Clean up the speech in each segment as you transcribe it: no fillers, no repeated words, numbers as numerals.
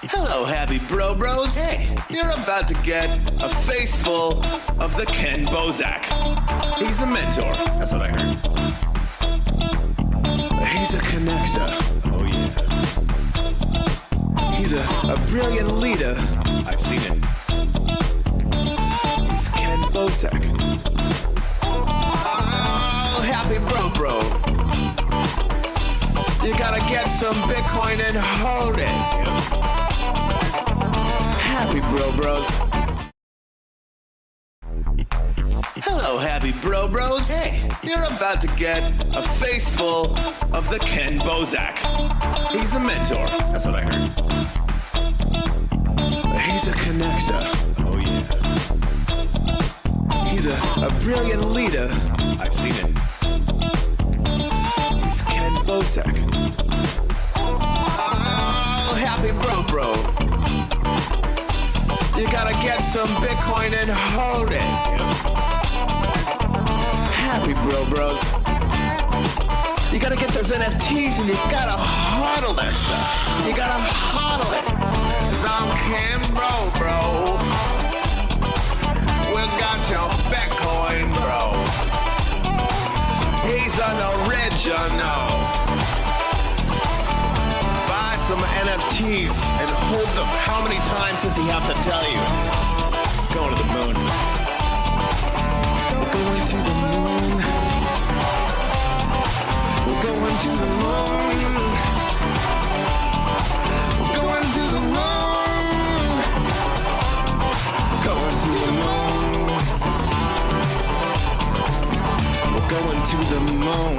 Hello, happy bros. Hey, you're about to get a face full of the Kenn Bosak. He's a mentor. That's what I heard. He's a connector. Oh, yeah. He's a brilliant leader. I've seen it. He's Kenn Bosak. Oh, happy bro. You gotta get some Bitcoin and hold it. Happy bros. Hello, happy bros. Hey, you're about to get a face full of the Kenn Bosak. He's a mentor. That's what I heard. He's a connector. Oh, yeah. He's a brilliant leader. I've seen it. He's Kenn Bosak. Oh, happy bro. You gotta get some Bitcoin and hold it. Happy bros. You gotta get those NFTs and you gotta hodl that stuff. You gotta hodl it. 'Cause I'm Kenn bro. We got your Bitcoin, bro. He's an original. Buy some NFTs and hold them. How many times does he have to tell you? Going to the moon. We're going to the moon. We're going to the moon. We're going to the moon. Going to the moon. We're going to the moon.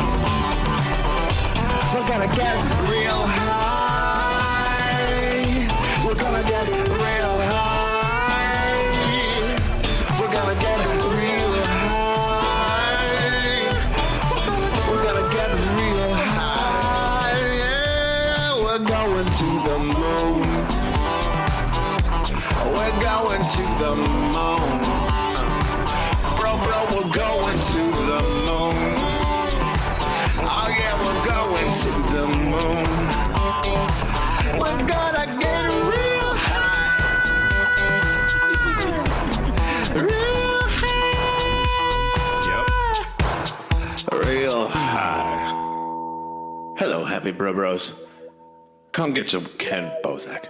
We're gonna get real high. We're gonna get real high. We're gonna get real high. We're gonna get real high. Yeah, we're going to the moon. We're going to the moon. Bro, we're going to the moon. Oh yeah, we're going to the moon. We're gonna get real high. Real high. Yep. Real high. Hello, happy bros. Come get some Kenn Bosak.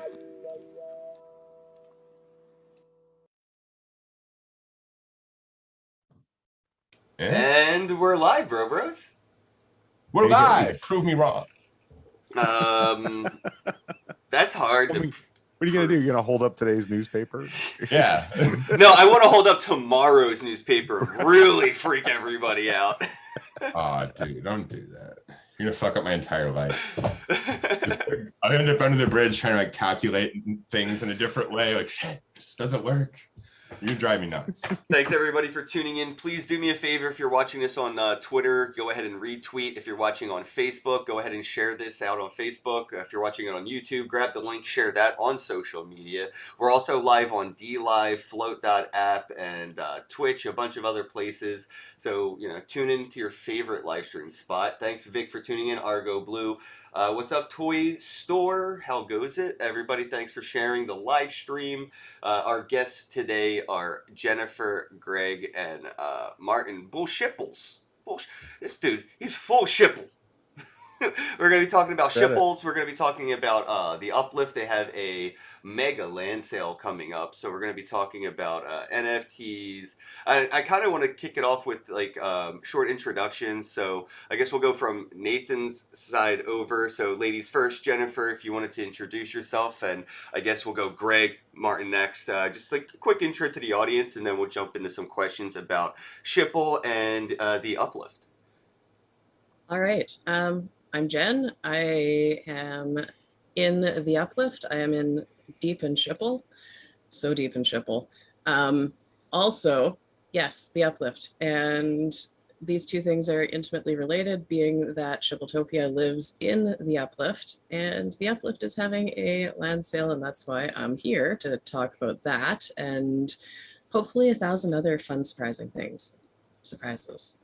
And we're live, bros. We're live. Prove me wrong. That's hard. What are you going to do? You're going to hold up today's newspaper? Yeah. No, I want to hold up tomorrow's newspaper and really freak everybody out. Oh, dude, don't do that. You're going to fuck up my entire life. I end up under the bridge trying to like calculate things in a different way. Like, shit, it just doesn't work. You drive me nuts. Thanks, everybody, for tuning in. Please do me a favor. If you're watching this on Twitter, go ahead and retweet. If you're watching on Facebook, go ahead and share this out on Facebook. If you're watching it on YouTube, grab the link, share that on social media. We're also live on DLive, Float.app, and Twitch, a bunch of other places. So, tune in to your favorite live stream spot. Thanks, Vic, for tuning in. Argo Blue. What's up, Toy Store? How goes it? Everybody, thanks for sharing the live stream. Our guests today are Jennifer, Greg, and Martin Bullshipples. This dude, he's full shipple. We're going to be talking about shipples. We're going to be talking about the Uplift. They have a mega land sale coming up. So we're going to be talking about NFTs. I kind of want to kick it off with like short introductions. So I guess we'll go from Nathan's side over. So ladies first, Jennifer, if you wanted to introduce yourself. And I guess we'll go Greg, Martin next. Just like a quick intro to the audience. And then we'll jump into some questions about Shipple and the Uplift. All right. I'm Jen. I am in the Uplift. I am deep in Shipple. So deep in Shipple. Also, yes, the Uplift. And these two things are intimately related, being that Shippletopia lives in the Uplift. And the Uplift is having a land sale, and that's why I'm here to talk about that. And hopefully 1,000 other fun, surprising things. Surprises.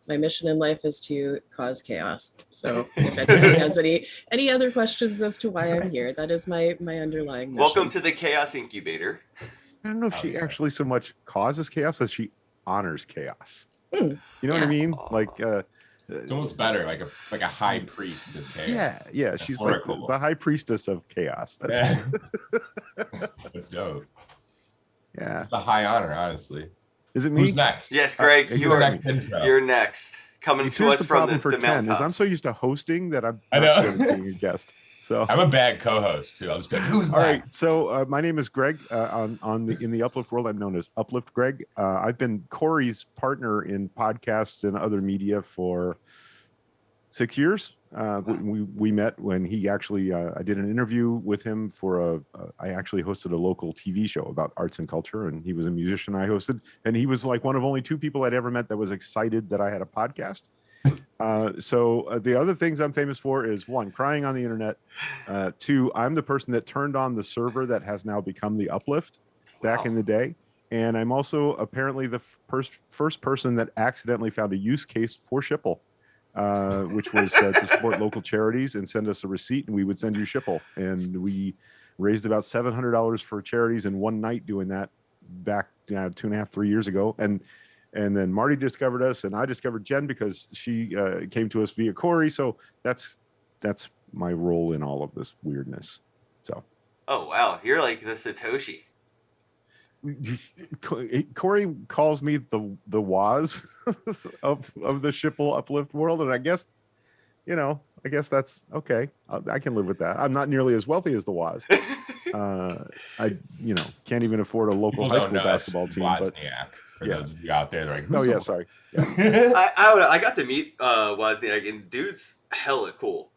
my mission in life is to cause chaos. So if anyone has any other questions as to why I'm here, that is my underlying mission. Welcome to the Chaos Incubator. I don't know if she actually so much causes chaos as she honors chaos. Hmm. You know what I Yeah. mean? Like, It's almost better, like a high priest of chaos. yeah. She's like Oracle. the high priestess of chaos. That's Yeah. That's dope. yeah. It's a high honor, honestly. Is it me? Who's next? Yes, Greg, you are. Next intro. You're next. Coming Here's to us the from problem for the Ken is mountaintops. I'm so used to hosting that I'm I not know. good at being a guest. So I'm a bad co-host too. I'll just be like, who's all right. next? So my name is Greg. In the Uplift world, I'm known as Uplift Greg. I've been Corey's partner in podcasts and other media for 6 years. We met when he actually I did an interview with him for I actually hosted a local TV show about arts and culture, and he was a musician I hosted, and he was like one of only 2 people I'd ever met that was excited that I had a podcast. So the other things I'm famous for is 1, crying on the internet. 2, I'm the person that turned on the server that has now become the Uplift back in the day. And I'm also apparently the first person that accidentally found a use case for Shipple, which was to support local charities and send us a receipt, and we would send you Shipple. And we raised about $700 for charities in one night doing that back 2.5, 3 years ago. And then Marty discovered us, and I discovered Jen because she came to us via Corey. So that's my role in all of this weirdness. So, Oh wow, you're like the Satoshi. Corey calls me the Waz of the Shipple Uplift world, and I guess that's okay. I can live with that. I'm not nearly as wealthy as the Waz. I can't even afford a local People high don't school know basketball it's team. But Wozniak. For yeah. those of you out there, they're like, oh who's yeah, the- sorry. I don't know. I got to meet Wozniak, and dude's hella cool.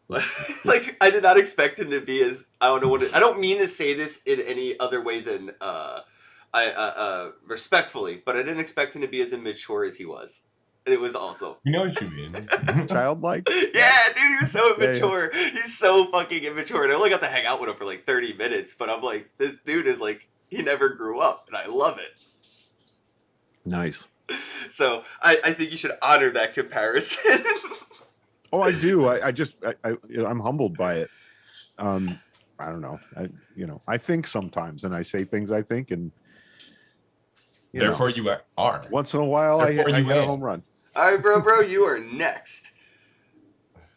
Like I did not expect him to be as I don't mean to say this in any other way than I respectfully, but I didn't expect him to be as immature as he was. And it was awesome. You know what you mean? Childlike. Yeah, dude, he was so Yeah, immature. He's so fucking immature. And I only got to hang out with him for like 30 minutes, but I'm like, this dude is like, he never grew up, and I love it. Nice. So I think you should honor that comparison. Oh, I do. I'm humbled by it. I don't know. I think sometimes, and I say things I think, and Therefore, you are. once in a while, I hit a win. home run. All right, bro, you are next.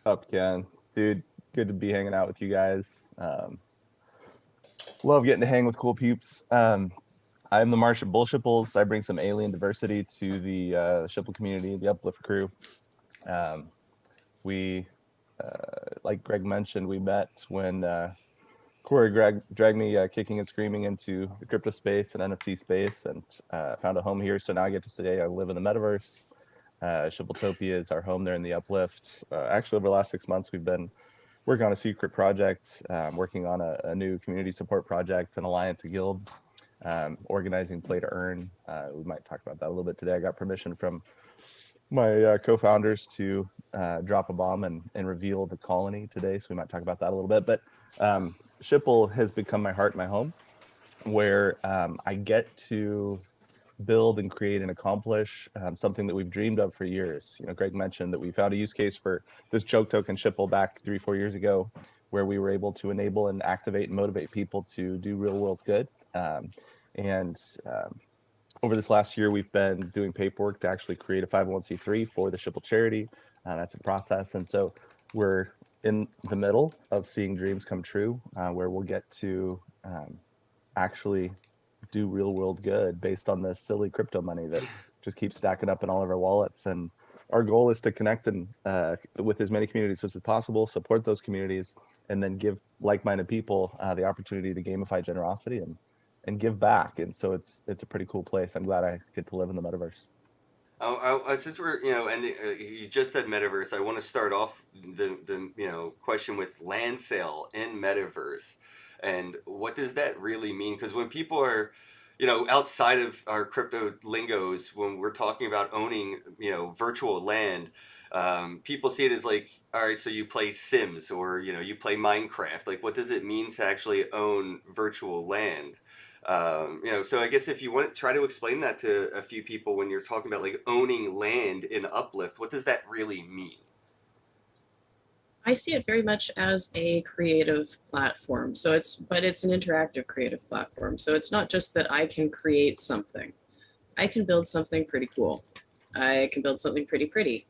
Up, Ken. Dude, good to be hanging out with you guys. Love getting to hang with cool peeps. I'm the Martian Bullshipples. I bring some alien diversity to the Shipple community, the Uplift crew. We, like Greg mentioned, we met when Corey dragged me kicking and screaming into the crypto space and NFT space, and found a home here. So now I get to say I live in the metaverse. Shippletopia is our home there in the Uplift. Actually, over the last 6 months, we've been working on a secret project, working on a new community support project, an alliance, a guild, organizing play to earn. We might talk about that a little bit today. I got permission from my co-founders to drop a bomb and reveal the colony today, so we might talk about that a little bit. But Shipple has become my heart and my home, where I get to build and create and accomplish something that we've dreamed of for years. Greg mentioned that we found a use case for this joke token Shipple back 3-4 years ago, where we were able to enable and activate and motivate people to do real world good. Over this last year, we've been doing paperwork to actually create a 501c3 for the Shipple charity. That's a process. And so we're in the middle of seeing dreams come true, where we'll get to actually do real world good based on this silly crypto money that just keeps stacking up in all of our wallets. And our goal is to connect and with as many communities as possible, support those communities, and then give like-minded people the opportunity to gamify generosity and give back. And so it's a pretty cool place. I'm glad I get to live in the metaverse. Since we're and you just said metaverse, I want to start off the question with land sale in metaverse, and what does that really mean? Because when people are outside of our crypto lingos, when we're talking about owning virtual land, people see it as like, all right, so you play Sims or you play Minecraft. Like, what does it mean to actually own virtual land? You know, so I guess if you want to try to explain that to a few people when you're talking about like owning land in Uplift, what does that really mean? I see it very much as a creative platform. But it's an interactive creative platform. So it's not just that I can create something. I can build something pretty cool. I can build something pretty.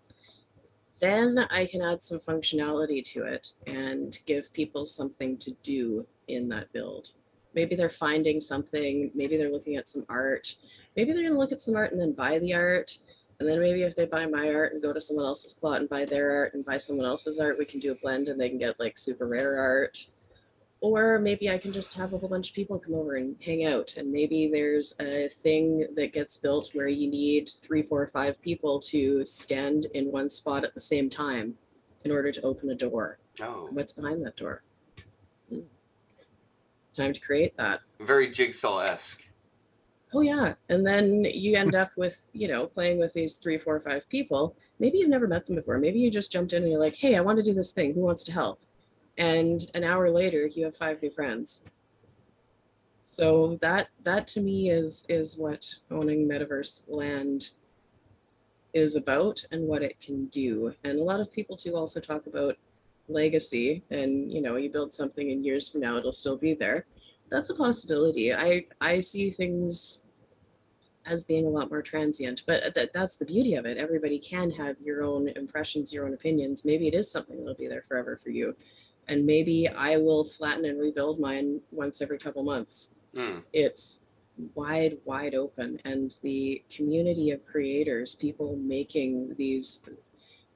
Then I can add some functionality to it and give people something to do in that build. Maybe they're finding something, maybe they're looking at some art, maybe they're gonna look at some art and then buy the art. And then maybe if they buy my art and go to someone else's plot and buy their art and buy someone else's art, we can do a blend and they can get like super rare art. Or maybe I can just have a whole bunch of people come over and hang out. And maybe there's a thing that gets built where you need 3, 4, 5 people to stand in one spot at the same time in order to open a door. Oh, What's behind that door? Time to create that. very Jigsaw-esque. Oh yeah. And then you end up with, you know, playing with these 3, 4, 5 people. Maybe you've never met them before. Maybe you just jumped in and you're like, hey, I want to do this thing. Who wants to help? And an hour later you have 5 new friends. So that to me is what owning metaverse land is about and what it can do. And a lot of people too also talk about legacy, and you know, you build something and years from now it'll still be there. That's a possibility. I see things as being a lot more transient, but that's the beauty of it. Everybody can have your own impressions, your own opinions. Maybe it is something that'll be there forever for you. And maybe I will flatten and rebuild mine once every couple months. It's wide open, and the community of creators, people making these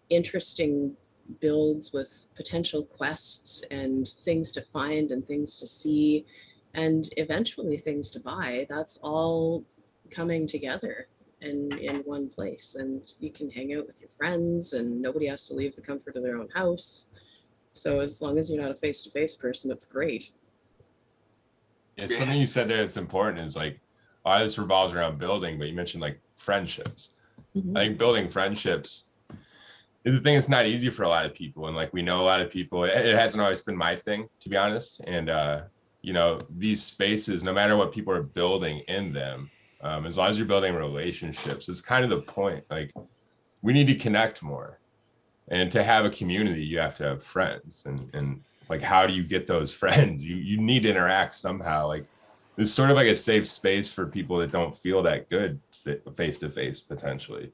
interesting builds with potential quests and things to find and things to see and eventually things to buy, that's all coming together in one place, and you can hang out with your friends and nobody has to leave the comfort of their own house. So as long as you're not a face-to-face person, it's great. It's something you said there that's important is like, a lot of this revolves around building, but you mentioned like friendships. Mm-hmm. I think building friendships is a thing that's not easy for a lot of people. And like, we know a lot of people, it hasn't always been my thing, to be honest. And, you know, these spaces, no matter what people are building in them, as long as you're building relationships, it's kind of the point. Like, we need to connect more. And to have a community, you have to have friends. And like, how do you get those friends? You need to interact somehow. Like, it's sort of like a safe space for people that don't feel that good face to face potentially.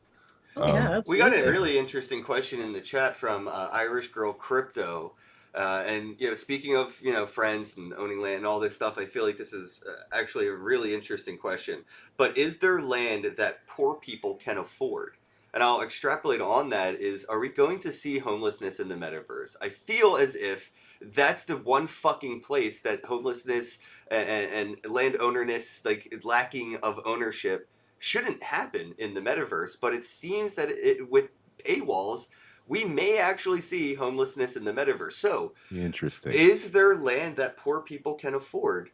Yeah, We got a absolutely. really interesting question in the chat from Irish Girl Crypto. And, you know, speaking of, you know, friends and owning land and all this stuff, I feel like this is actually a really interesting question. But is there land that poor people can afford? And I'll extrapolate on that is, are we going to see homelessness in the metaverse? I feel as if that's the one fucking place that homelessness and landownerness, like lacking of ownership, shouldn't happen in the metaverse. But it seems that with paywalls, we may actually see homelessness in the metaverse. So, Interesting. is there land that poor people can afford?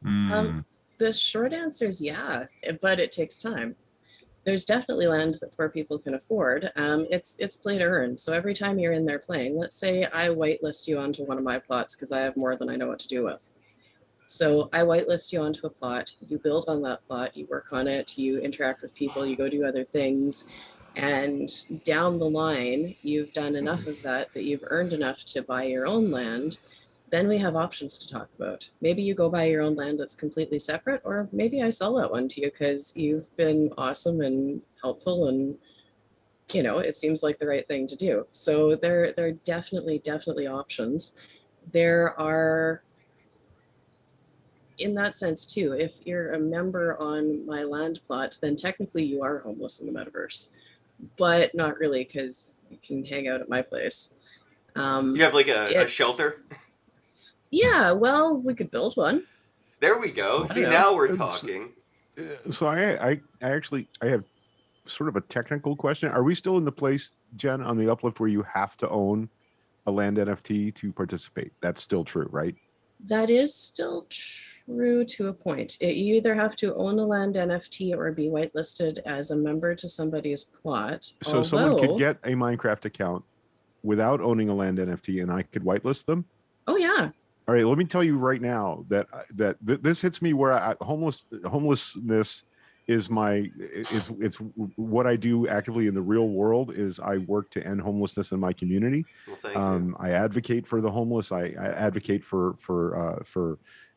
The short answer is yeah, but it takes time. There's definitely land that poor people can afford. It's play to earn. So every time you're in there playing, let's say I whitelist you onto one of my plots because I have more than I know what to do with. So I whitelist you onto a plot, you build on that plot, you work on it, you interact with people, you go do other things, and down the line, you've done enough of that you've earned enough to buy your own land. Then we have options to talk about. Maybe you go buy your own land that's completely separate, or maybe I sell that one to you because you've been awesome and helpful, and you know, it seems like the right thing to do. So there are definitely options. There are, in that sense too, if you're a member on my land plot, then technically you are homeless in the metaverse, but not really, because you can hang out at my place. You have like a shelter? Yeah, well, we could build one. There we go. So- See, now we're talking. So I actually have sort of a technical question. Are we still in the place, Jen, on the uplift where you have to own a land NFT to participate? That's still true, right? That is still true to a point. You either have to own a land NFT or be whitelisted as a member to somebody's plot. So someone could get a Minecraft account without owning a land NFT and I could whitelist them? Oh yeah. All right, let me tell you right now that this hits me where homelessness is it's what I do actively in the real world. Is I work to end homelessness in my community. Well, thank you. I advocate for the homeless. I advocate for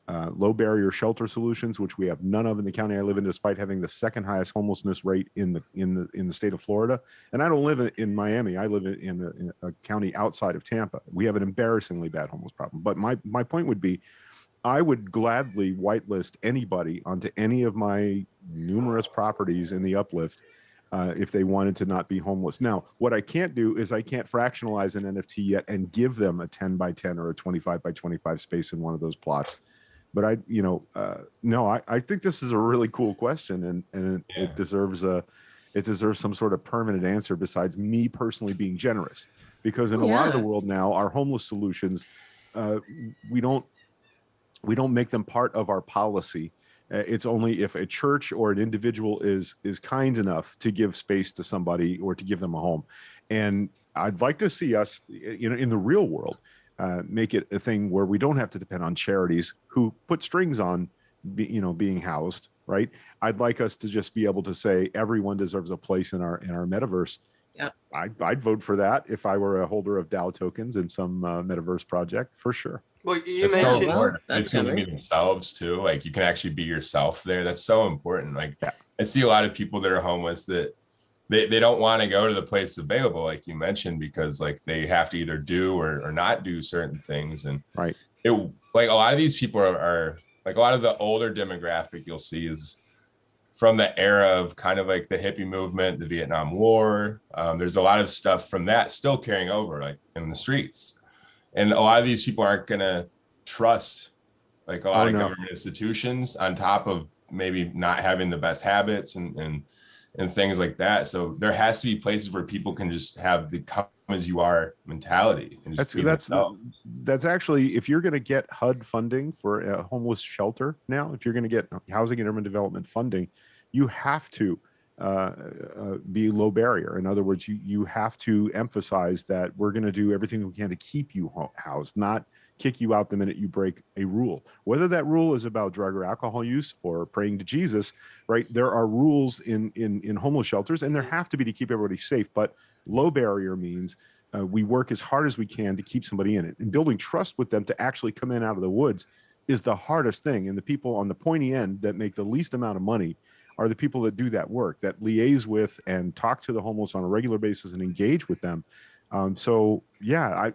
low barrier shelter solutions, which we have none of in the county I live in, despite having the second highest homelessness rate in the state of Florida. And I don't live in Miami. I live in a county outside of Tampa. We have an embarrassingly bad homeless problem. But my point would be, I would gladly whitelist anybody onto any of my numerous properties in the uplift if they wanted to not be homeless. Now, what I can't do is I can't fractionalize an NFT yet and give them a 10 by 10 or a 25 by 25 space in one of those plots. But I think this is a really cool question, and Yeah. it deserves some sort of permanent answer besides me personally being generous, because in a lot of the Yeah. world now, our homeless solutions, we don't make them part of our policy. It's only if a church or an individual is kind enough to give space to somebody or to give them a home. And I'd like to see us, in the real world, make it a thing where we don't have to depend on charities who put strings on, being housed. Right. I'd like us to just be able to say everyone deserves a place in our metaverse. Yeah. I'd vote for that if I were a holder of DAO tokens in some metaverse project, for sure. Well, you It's so mentioned important. that's People can be coming. themselves too. Like you can actually be yourself there. That's so important. Like Yeah. I see a lot of people that are homeless that they don't want to go to the place available, like you mentioned, because like they have to either do or not do certain things. And Right. it like a lot of these people are like a lot of the older demographic you'll see is from the era of kind of like the hippie movement, the Vietnam War. There's a lot of stuff from that still carrying over like in the streets. And a lot of these people aren't going to trust like a lot of government institutions on top of maybe not having the best habits and things like that. So there has to be places where people can just have the come as you are mentality. And just that's actually, if you're going to get HUD funding for a homeless shelter now, if you're going to get housing and urban development funding, you have to be low barrier. In other words, you have to emphasize that we're going to do everything we can to keep you housed, not kick you out the minute you break a rule. Whether that rule is about drug or alcohol use or praying to Jesus, right? There are rules in homeless shelters, and there have to be to keep everybody safe. But low barrier means we work as hard as we can to keep somebody in it, and building trust with them to actually come in out of the woods is the hardest thing. And the people on the pointy end that make the least amount of money are the people that do that work, that liaise with and talk to the homeless on a regular basis and engage with them. So yeah,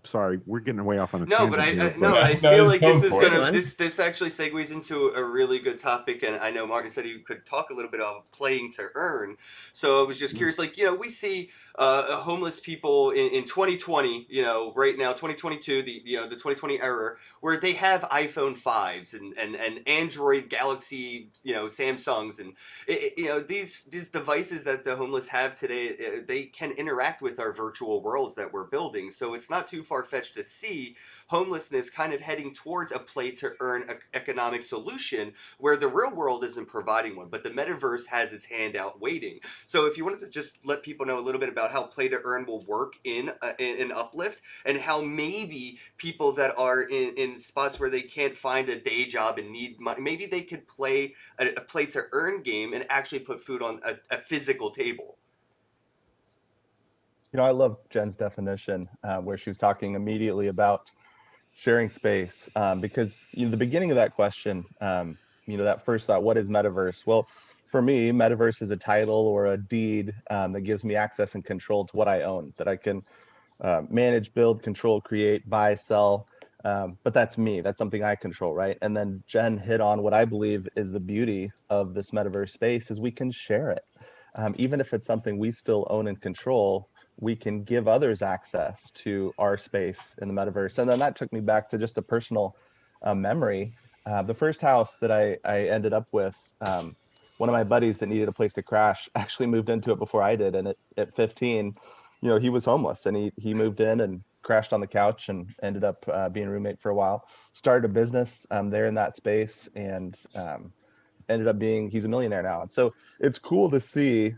sorry, we're getting way off on a tangent I No, feel it's like this is going for gonna it. this actually segues into a really good topic, and I know Martin said he could talk a little bit about playing to earn. So I was just curious, like we see homeless people in 2020, right now 2022, the 2020 era, where they have iPhone 5s and Android Galaxy, Samsungs, and these devices that the homeless have today, they can interact with our virtual worlds that we're building. So it's not too far-fetched to see homelessness kind of heading towards a play to earn economic solution where the real world isn't providing one, but the metaverse has its hand out waiting. So if you wanted to just let people know a little bit about how play to earn will work in Uplift, and how maybe people that are in spots where they can't find a day job and need money, maybe they could play a play to earn game and actually put food on a physical table. I love Jen's definition where she was talking immediately about sharing space, because the beginning of that question, that first thought, what is metaverse? Well, for me, metaverse is a title or a deed that gives me access and control to what I own, that I can manage, build, control, create, buy, sell. But that's me. That's something I control, right? And then Jen hit on what I believe is the beauty of this metaverse space is we can share it. Even if it's something we still own and control, we can give others access to our space in the metaverse. And then that took me back to just a personal memory. The first house that I ended up with, one of my buddies that needed a place to crash actually moved into it before I did. And at 15, he was homeless, and he moved in and crashed on the couch and ended up being a roommate for a while. Started a business there in that space, and ended up he's a millionaire now. And so it's cool to see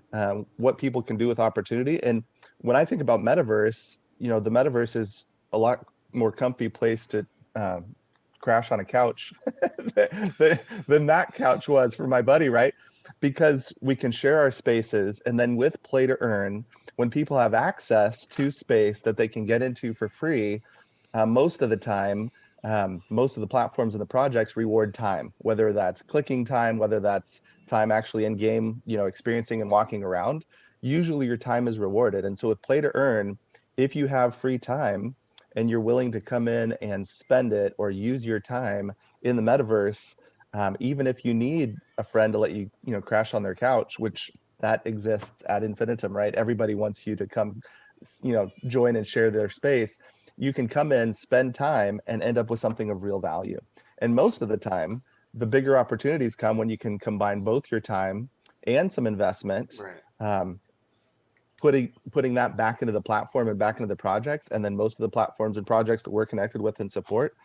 what people can do with opportunity. And when I think about metaverse, the metaverse is a lot more comfy place to crash on a couch than that couch was for my buddy, right? Because we can share our spaces, and then with play to earn, when people have access to space that they can get into for free, most of the time, most of the platforms and the projects reward time, whether that's clicking time, whether that's time actually in game, experiencing and walking around. Usually your time is rewarded. And so with play to earn, if you have free time and you're willing to come in and spend it or use your time in the metaverse, even if you need a friend to let you, crash on their couch, which that exists ad infinitum, right? Everybody wants you to come, join and share their space. You can come in, spend time, and end up with something of real value. And most of the time, the bigger opportunities come when you can combine both your time and some investment, Right. putting that back into the platform and back into the projects. And then most of the platforms and projects that we're connected with and support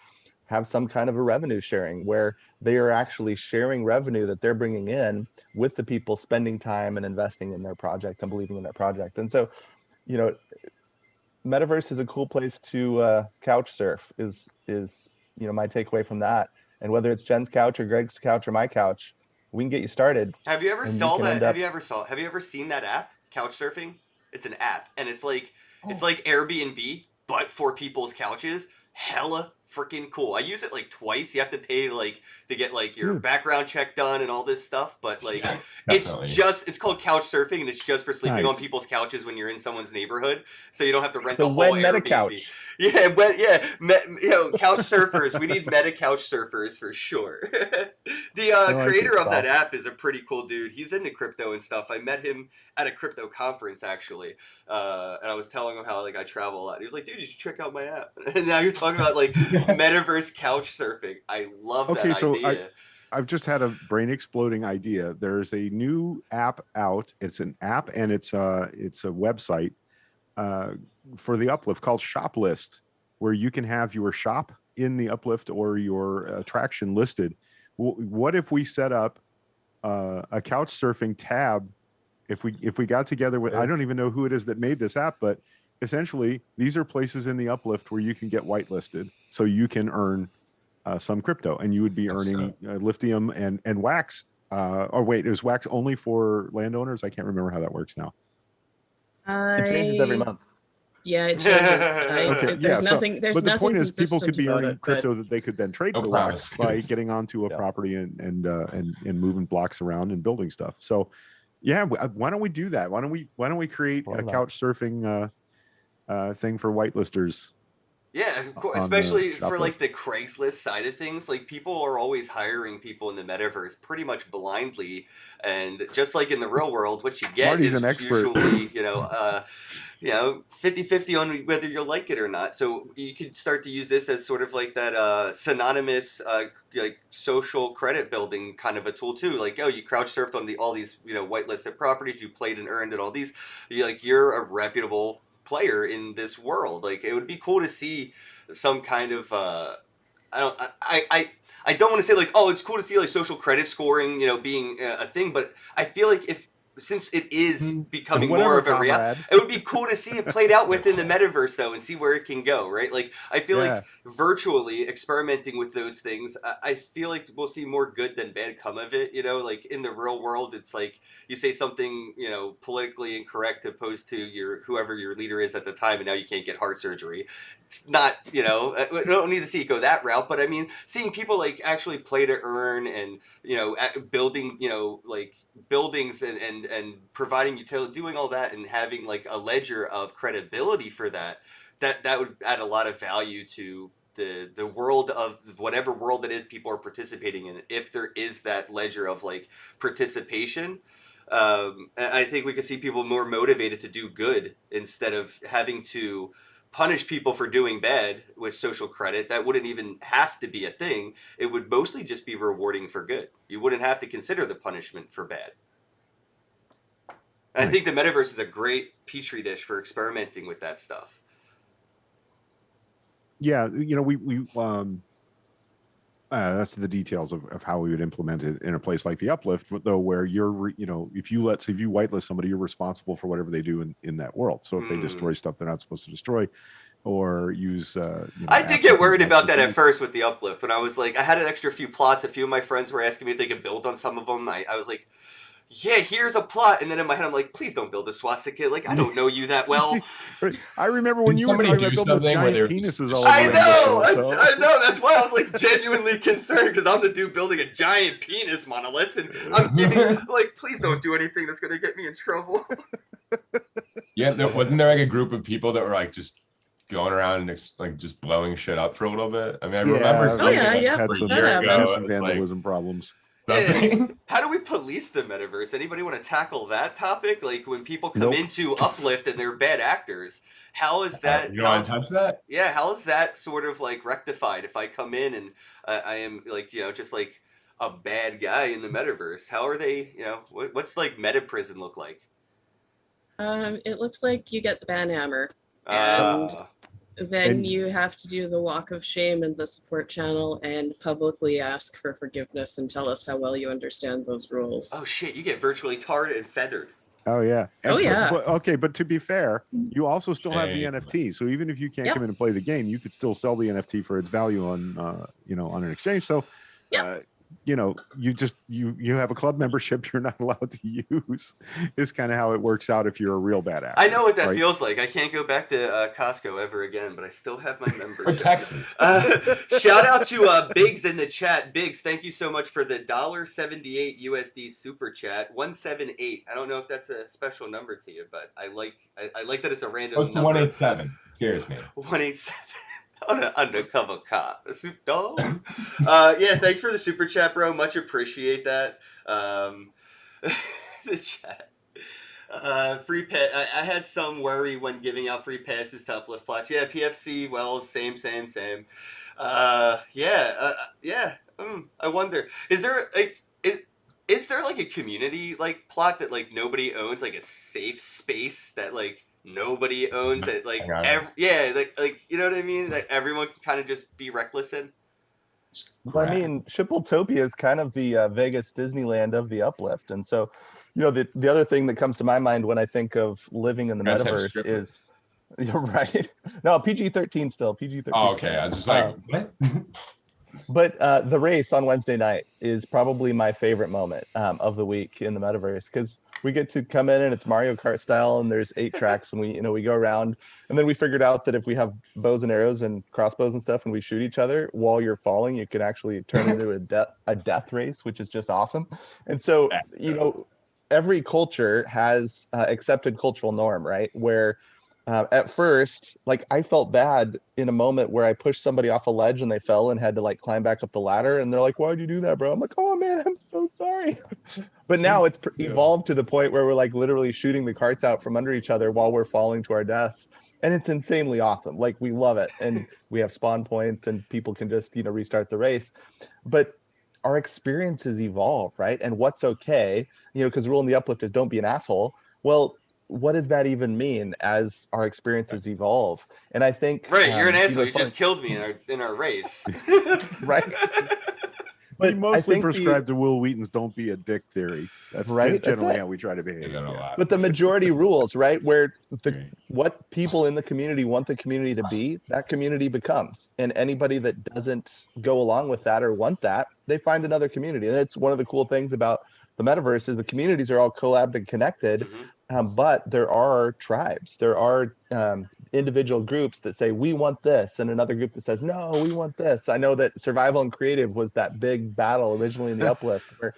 have some kind of a revenue sharing where they are actually sharing revenue that they're bringing in with the people spending time and investing in their project and believing in their project. And so, metaverse is a cool place to couch surf is my takeaway from that. And whether it's Jen's couch or Greg's couch or my couch, we can get you started. Have you ever And you saw can that? end up- Have you ever seen that app, Couch Surfing? It's an app, and it's like Oh. Airbnb, but for people's couches. Hella freaking cool. I use it like twice. You have to pay to get your Dude. background check done and all this stuff, but Yeah, it's definitely. it's called Couch Surfing, and it's just for sleeping on Nice. people's couches when you're in someone's neighborhood, so you don't have to rent The the whole wed meta Airbnb. couch. Yeah, couch surfers. We need meta couch surfers for sure. The like creator it. of that Wow. app is a pretty cool dude. He's into crypto and stuff. I met him at a crypto conference actually, and I was telling him how I travel a lot. He was like, "Dude, you should check out my app." And now you're talking about metaverse couch surfing. I love Okay, that so idea. I've just had a brain exploding idea. There's a new app out. It's an app and it's a website for the Uplift called Shop List, where you can have your shop in the Uplift or your attraction listed. What if we set up a couch surfing tab? If we got together with, I don't even know who it is that made this app, but essentially these are places in the Uplift where you can get whitelisted, so you can earn some crypto, and you would be That's earning lithium and wax. Or wait, it was wax only for landowners. I can't remember how that works now. It changes every month. Yeah, it changes. Okay, There's so- nothing. There's but the nothing point is, people could consistent be about earning it, but- crypto that they could then trade No for promise. wax by getting onto a Yeah. property and moving blocks around and building stuff. So, yeah, why don't we do that? Why don't we create Why a not? couch surfing thing for whitelisters? Yeah, of course, on the especially shop for list. the Craigslist side of things. People are always hiring people in the metaverse pretty much blindly, and just like in the real world, what you get Marty's is an expert. usually 50-50 on whether you'll like it or not. So you could start to use this as sort of like that synonymous social credit building kind of a tool too. You couch surfed on all these whitelisted properties, you played and earned and all these. You're a reputable player in this world. It would be cool to see some kind of I don't want to say it's cool to see social credit scoring being a thing, but I feel since it is becoming more Whatever, of a reality, comrade. it would be cool to see it played out within the metaverse though, and see where it can go, right? I feel Yeah. virtually experimenting with those things, I feel we'll see more good than bad come of it. In the real world, it's you say something politically incorrect opposed to whoever your leader is at the time, and now you can't get heart surgery. It's not, we don't need to see it go that route, but I mean, seeing people actually play to earn and building buildings and providing utility, doing all that, and having a ledger of credibility for that would add a lot of value to the world of whatever world it is people are participating in. If there is that ledger of participation, I think we could see people more motivated to do good instead of having to punish people for doing bad with social credit. That wouldn't even have to be a thing. It would mostly just be rewarding for good. You wouldn't have to consider the punishment for bad. And I think the metaverse is a great petri dish for experimenting with that stuff. Yeah, That's the details of how we would implement it in a place like the Uplift, though, where if you whitelist somebody, you're responsible for whatever they do in that world. So if they destroy stuff they're not supposed to destroy, or use, I did apps get and worried things like about that that. at first with the Uplift when I was like, I had an extra few plots. A few of my friends were asking me if they could build on some of them. I was like, yeah, here's a plot. And then in my head, I'm like, please don't build a swastika. Like, I don't know you that well. I remember when Did you were somebody talking about do building something where giant they were just- penises all I over know, Rainbow Trail, I know. That's why I was like genuinely concerned because I'm the dude building a giant penis monolith, and I'm giving like, please don't do anything that's gonna get me in trouble. Yeah, wasn't there like a group of people that were like just going around and like just blowing shit up for a little bit? I mean, I remember Oh, yeah, something yeah, like had a some, that year happened. ago, some it was, like, vandalism problems. something. How do we police the metaverse? Anybody want to tackle that topic? Like when people come Nope. into Uplift and they're bad actors, how is that? You don't want to touch that? Yeah, how is that sort of like rectified if I come in and I am like, just like a bad guy in the metaverse? How are they, what's like meta prison look like? It looks like you get the banhammer, Uh, then And- you have to do the walk of shame in the support channel and publicly ask for forgiveness and tell us how well you understand those rules. oh shit, you get virtually tarred and feathered. Oh yeah. Oh, yeah. But to be fair, you also still have the Shame. NFT. So even if you can't Yep. come in and play the game, you could still sell the NFT for its value on on an exchange. So Yep. you have a club membership you're not allowed to use. Is kind of how it works out if you're a real bad actor. I know what that right? feels like. I can't go back to Costco ever again, but I still have my Or membership. Texas. Shout out to Biggs in the chat. Biggs, thank you so much for the $1.78 USD super chat. 178. I don't know if that's a special number to you, but I like that it's a random What's the number. 187? Scares me. 187. On an undercover cop, a soup dog. Yeah, thanks for the super chat, bro. Much appreciate that. The chat. Free pass. I had some worry when giving out free passes to Uplift plots. Yeah, PFC. Well, same. Yeah. I wonder. Is there like is there like a community like plot that like nobody owns, like a safe space that like nobody owns that like like you know what I mean? That everyone can kind of just be reckless in. Well, I mean, Shipletopia is kind of the Vegas Disneyland of the Uplift, and so, the other thing that comes to my mind when I think of living in the Guys have metaverse strippers. is, you're right. No, PG-13 still, PG-13. Oh, okay. I was just like, what? But the race on Wednesday night is probably my favorite moment of the week in the metaverse, because we get to come in and it's Mario Kart style, and there's 8 tracks, and we go around, and then we figured out that if we have bows and arrows and crossbows and stuff, and we shoot each other while you're falling, you can actually turn into a death race, which is just awesome. And so every culture has accepted cultural norm, right? Where at first, like, I felt bad in a moment where I pushed somebody off a ledge and they fell and had to like climb back up the ladder, and they're like, "Why'd you do that, bro?" I'm like, "Oh man, I'm so sorry." But now it's evolved to the point where we're like literally shooting the carts out from under each other while we're falling to our deaths, and it's insanely awesome. Like, we love it, and we have spawn points, and people can just restart the race. But our experiences evolve, right? And what's okay, because the rule in the Uplift is don't be an asshole. Well, what does that even mean as our experiences evolve? And I think Right, you're an asshole. You just killed me in our race. right. We But I mostly think prescribe to Will Wheaton's "don't be a dick" theory. That's Right, that's generally it. how we try to behave. but the majority rules, right? Where what people in the community want the community to be, that community becomes. And anybody that doesn't go along with that or want that, they find another community. And it's one of the cool things about the metaverse is the communities are all collabed and connected. But there are tribes, there are individual groups that say, we want this, and another group that says, no, we want this. I know that Survival and Creative was that big battle originally in the Uplift, where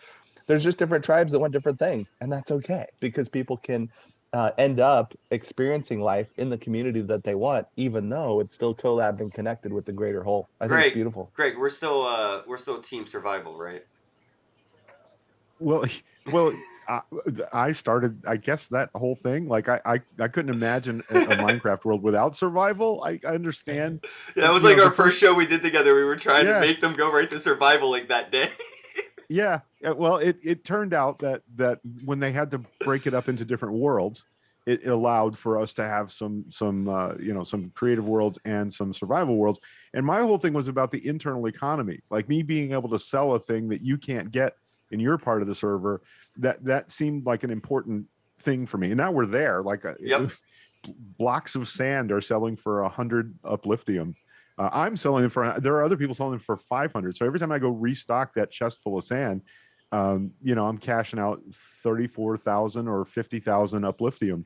there's just different tribes that want different things, and that's okay, because people can end up experiencing life in the community that they want, even though it's still collabed and connected with the greater whole. I think it's beautiful. Greg, we're still team survival, right? Well, I started, I guess, that whole thing. Like, I couldn't imagine a Minecraft world without survival. I understand. Yeah, that was like our first show we did together. We were trying to make them go right to survival like that day. Yeah. Well, it turned out that when they had to break it up into different worlds, it allowed for us to have some some creative worlds and some survival worlds. And my whole thing was about the internal economy, like me being able to sell a thing that you can't get in your part of the server. That seemed like an important thing for me. And now we're there. Like Yep. blocks of sand are selling for 100 upliftium. I'm selling them for, there are other people selling them for 500. So every time I go restock that chest full of sand, I'm cashing out 34,000 or 50,000 upliftium,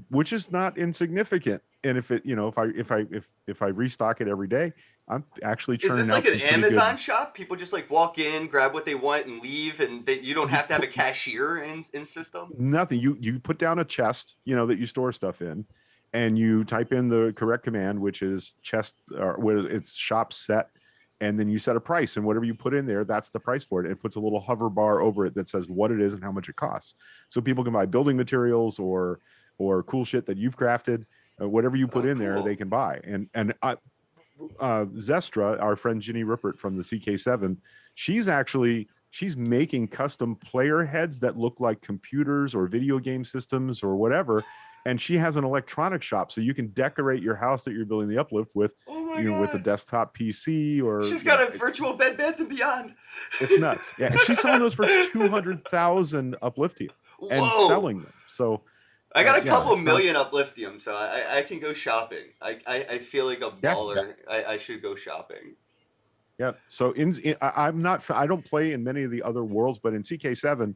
which is not insignificant. And if it, if I restock it every day, I'm actually Is churning this out like an some pretty Amazon good. shop? People just like walk in, grab what they want, and leave, and you don't have to have a cashier in system. Nothing. You put down a chest, that you store stuff in, and you type in the correct command, which is chest, or what is it's shop set, and then you set a price, and whatever you put in there, that's the price for it. It puts a little hover bar over it that says what it is and how much it costs, so people can buy building materials or cool shit that you've crafted. Whatever you put Oh, in there, they cool. can buy. And Zestra, our friend Ginny Rippert from the CK7, she's making custom player heads that look like computers or video game systems or whatever. And she has an electronic shop, so you can decorate your house that you're building the uplift with, Oh my with a god. desktop PC or She's got a virtual Bed Bath and Beyond. it's nuts. Yeah, and she's selling those for 200,000 upliftium and Whoa. selling them. So I got a yeah, couple it's not. million upliftium, so I can go shopping. I feel like a Yeah, baller. I should go shopping. yeah. So I'm not. I don't play in many of the other worlds, but in CK7,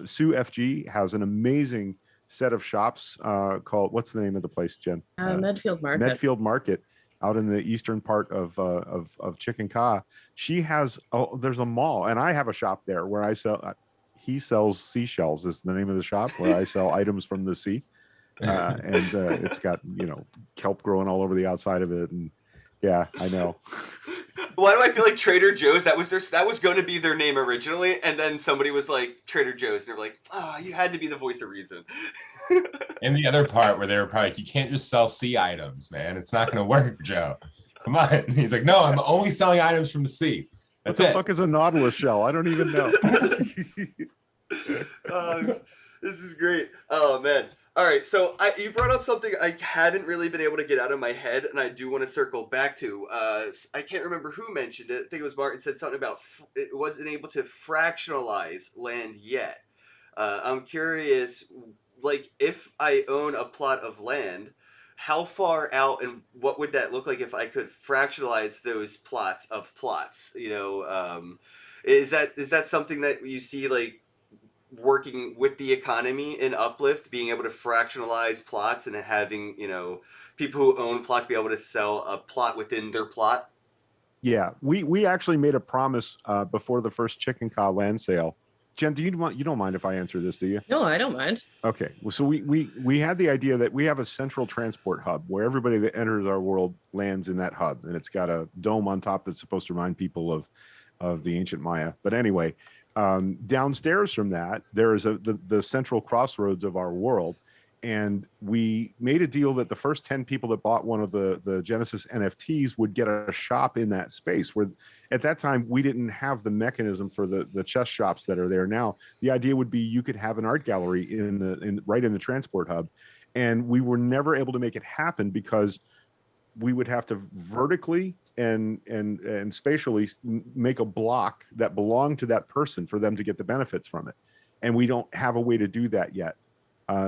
Sue FG has an amazing set of shops called, what's the name of the place, Jen? Medfield Market. Medfield Market, out in the eastern part of Chicken Ka. She has, there's a mall, and I have a shop there where I sell. He sells seashells is the name of the shop, where I sell items from the sea, and it's got kelp growing all over the outside of it, and yeah, I know. Why do I feel like Trader Joe's? That was going to be their name originally, and then somebody was like Trader Joe's, and they're like, "Ah, you had to be the voice of reason." And the other part where they were probably like, you can't just sell sea items, man. It's not going to work, Joe. Come on. And he's like, no, I'm only selling items from the sea. That's What the it. fuck is a nautilus shell? I don't even know. This is great. Oh man. All right, so you brought up something I hadn't really been able to get out of my head, and I do want to circle back to. I can't remember who mentioned it. I think it was Martin said something about it wasn't able to fractionalize land yet. I'm curious, like if I own a plot of land, how far out and what would that look like if I could fractionalize those plots of plots? Is that something that you see like working with the economy in Uplift, being able to fractionalize plots and having people who own plots be able to sell a plot within their plot? Yeah, we actually made a promise before the first Chicken Ka land sale. Jen, you don't mind if I answer this, do you? No, I don't mind. Okay, well, so we had the idea that we have a central transport hub where everybody that enters our world lands in that hub, and it's got a dome on top that's supposed to remind people of the ancient Maya. But anyway, downstairs from that, there is the central crossroads of our world. And we made a deal that the first 10 people that bought one of the Genesis NFTs would get a shop in that space, where at that time we didn't have the mechanism for the chess shops that are there now. The idea would be you could have an art gallery right in the transport hub. And we were never able to make it happen because we would have to vertically and spatially make a block that belonged to that person for them to get the benefits from it. And we don't have a way to do that yet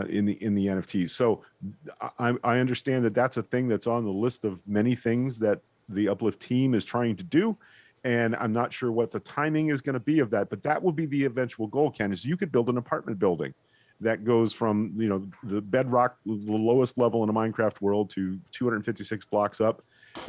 in the NFTs. So I understand that that's a thing that's on the list of many things that the Uplift team is trying to do. And I'm not sure what the timing is going to be of that, but that will be the eventual goal, Ken, is you could build an apartment building that goes from the bedrock, the lowest level in a Minecraft world, to 256 blocks up,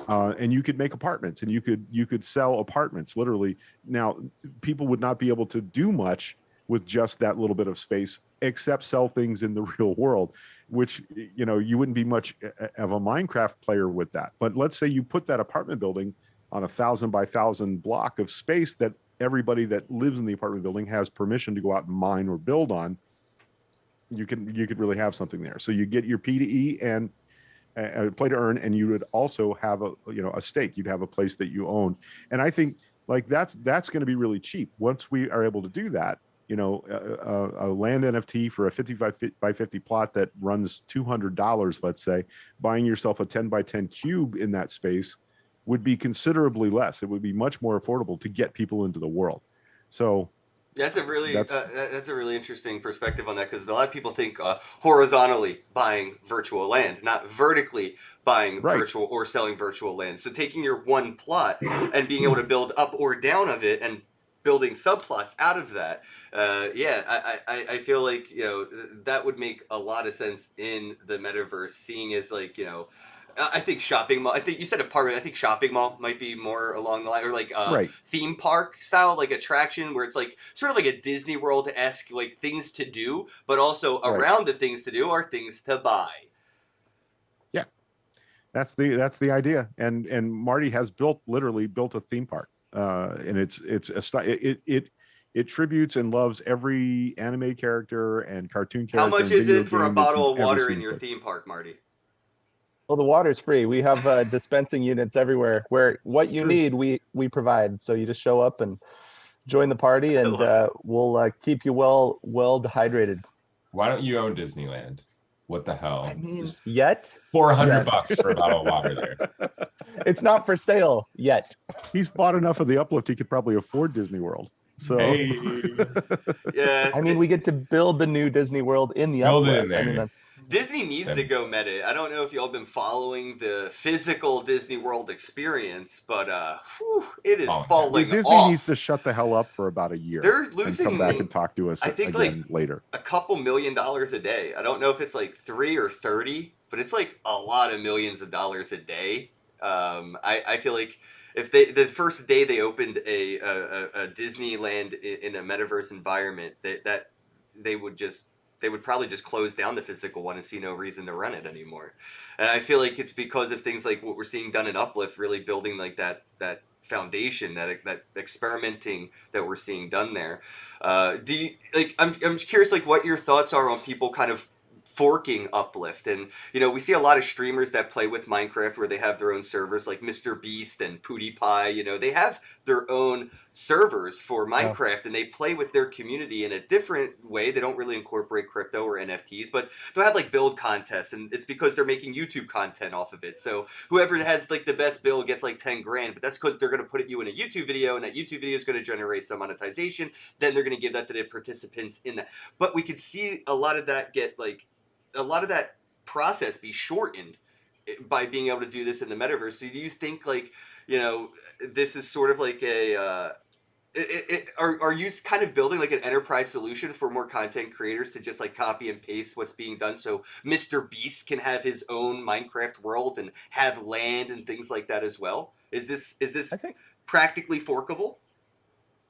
and you could make apartments, and you could sell apartments literally. Now, people would not be able to do much with just that little bit of space, except sell things in the real world, which you wouldn't be much of a Minecraft player with that. But let's say you put that apartment building on 1,000 by 1,000 block of space that everybody that lives in the apartment building has permission to go out and mine or build on. You could really have something there. So you get your P to E and play to earn, and you would also have a stake. You'd have a place that you own. And I think like that's going to be really cheap once we are able to do that. a land NFT for a 55 by 50 plot that runs $200, let's say, buying yourself a 10 by 10 cube in that space would be considerably less. It would be much more affordable to get people into the world. So that's a really interesting perspective on that, because a lot of people think horizontally buying virtual land, not vertically buying virtual or selling virtual land. So taking your one plot and being able to build up or down of it and building subplots out of that, I feel like that would make a lot of sense in the metaverse. Seeing as I think shopping mall. I think you said apartment. I think shopping mall might be more along the line, or like theme park style, like attraction, where it's like sort of like a Disney World-esque, like things to do, but also around the things to do are things to buy. Yeah, that's the idea. And Marty has literally built a theme park, and it tributes and loves every anime character and cartoon character. How much is it for a bottle of water in your theme park, Marty? Well, the water's free. We have dispensing units everywhere where what you need, we provide. So you just show up and join the party, and we'll keep you well dehydrated. Why don't you own Disneyland? What the hell? I mean, yet $400 for a bottle of water there. It's not for sale yet. He's bought enough of the Uplift, he could probably afford Disney World. So yeah, I mean, we get to build the new Disney World in the Uplift. I mean, Disney needs to go meta. I don't know if y'all been following the physical Disney World experience, but it is falling off. Disney needs to shut the hell up for about a year. They're losing. And come back and talk to us. I think again later. A couple $1 million a day. I don't know if it's like 3 or 30, but it's like a lot of millions of dollars a day. I feel like if the first day they opened a Disneyland in a metaverse environment, that they would probably just close down the physical one and see no reason to run it anymore. And I feel like it's because of things like what we're seeing done in Uplift, really building like that foundation, that experimenting that we're seeing done there. Do you I'm curious what your thoughts are on people kind of forking Uplift? And we see a lot of streamers that play with Minecraft where they have their own servers, like Mr. Beast and PewDiePie. They have their own servers for Minecraft, and they play with their community in a different way. They don't really incorporate crypto or NFTs, but they'll have build contests, and it's because they're making YouTube content off of it. So whoever has the best build gets 10 grand, but that's because they're going to put you in a YouTube video, and that YouTube video is going to generate some monetization. Then they're going to give that to the participants in that. But we could see a lot of that a lot of that process be shortened by being able to do this in the metaverse. So do you think this is sort of like are you kind of building an enterprise solution for more content creators to just copy and paste what's being done, so Mr. Beast can have his own Minecraft world and have land and things like that as well? Is this practically forkable?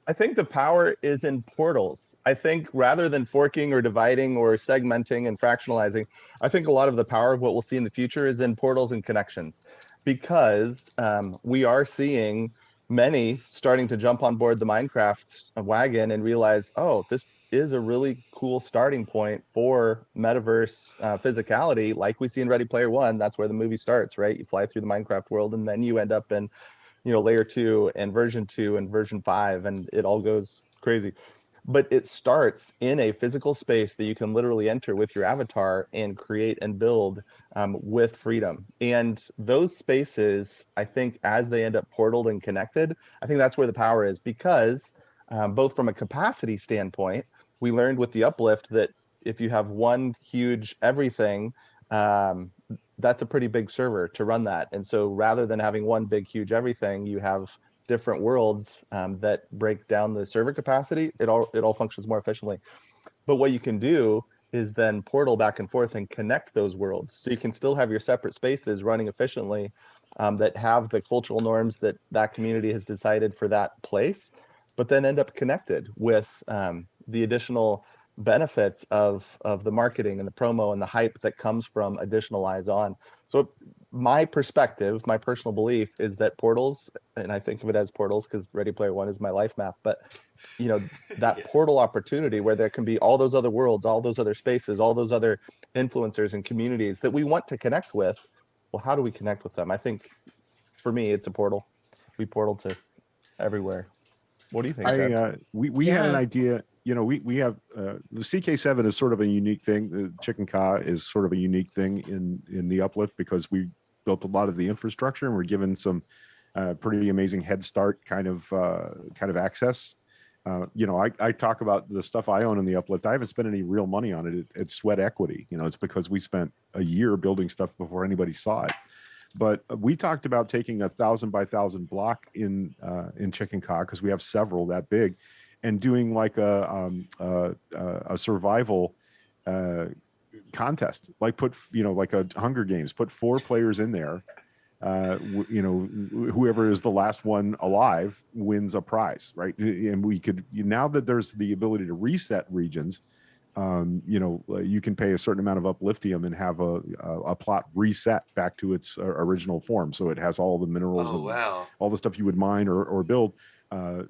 I think the power is in portals. I think rather than forking or dividing or segmenting and fractionalizing, I think a lot of the power of what we'll see in the future is in portals and connections, because we are seeing many starting to jump on board the Minecraft wagon and realize, oh, this is a really cool starting point for metaverse physicality, like we see in Ready Player One. That's where the movie starts, right? You fly through the Minecraft world, and then you end up in layer 2 and version 2 and version 5, and it all goes crazy. But it starts in a physical space that you can literally enter with your avatar and create and build with freedom. And those spaces, I think, as they end up portaled and connected, I think that's where the power is, because both from a capacity standpoint, we learned with the Uplift that if you have one huge everything, that's a pretty big server to run that. And so rather than having one big, huge everything, you have different worlds that break down the server capacity. It all functions more efficiently. But what you can do is then portal back and forth and connect those worlds. So you can still have your separate spaces running efficiently that have the cultural norms that community has decided for that place, but then end up connected with the additional benefits of the marketing and the promo and the hype that comes from additional eyes on. So my perspective, my personal belief is that portals, and I think of it as portals because Ready Player One is my life map, but that portal opportunity where there can be all those other worlds, all those other spaces, all those other influencers and communities that we want to connect with. Well, how do we connect with them? I think for me, it's a portal. We portal to everywhere. What do you think? We had an idea. you know, we have the CK7 is sort of a unique thing. The Chicken Ka is sort of a unique thing in the Uplift because we built a lot of the infrastructure and we're given some pretty amazing head start kind of access. You know, I talk about the stuff I own in the Uplift. I haven't spent any real money on it. It's sweat equity. You know, it's because we spent a year building stuff before anybody saw it. But we talked about taking 1,000 by 1,000 block in Chicken Ka because we have several that big, and doing like a survival contest, like put, you know, like a Hunger Games, put 4 players in there. You know, whoever is the last one alive wins a prize, right? And we could, now that there's the ability to reset regions, you know, you can pay a certain amount of upliftium and have a plot reset back to its original form. So it has all the minerals and all the stuff you would mine or build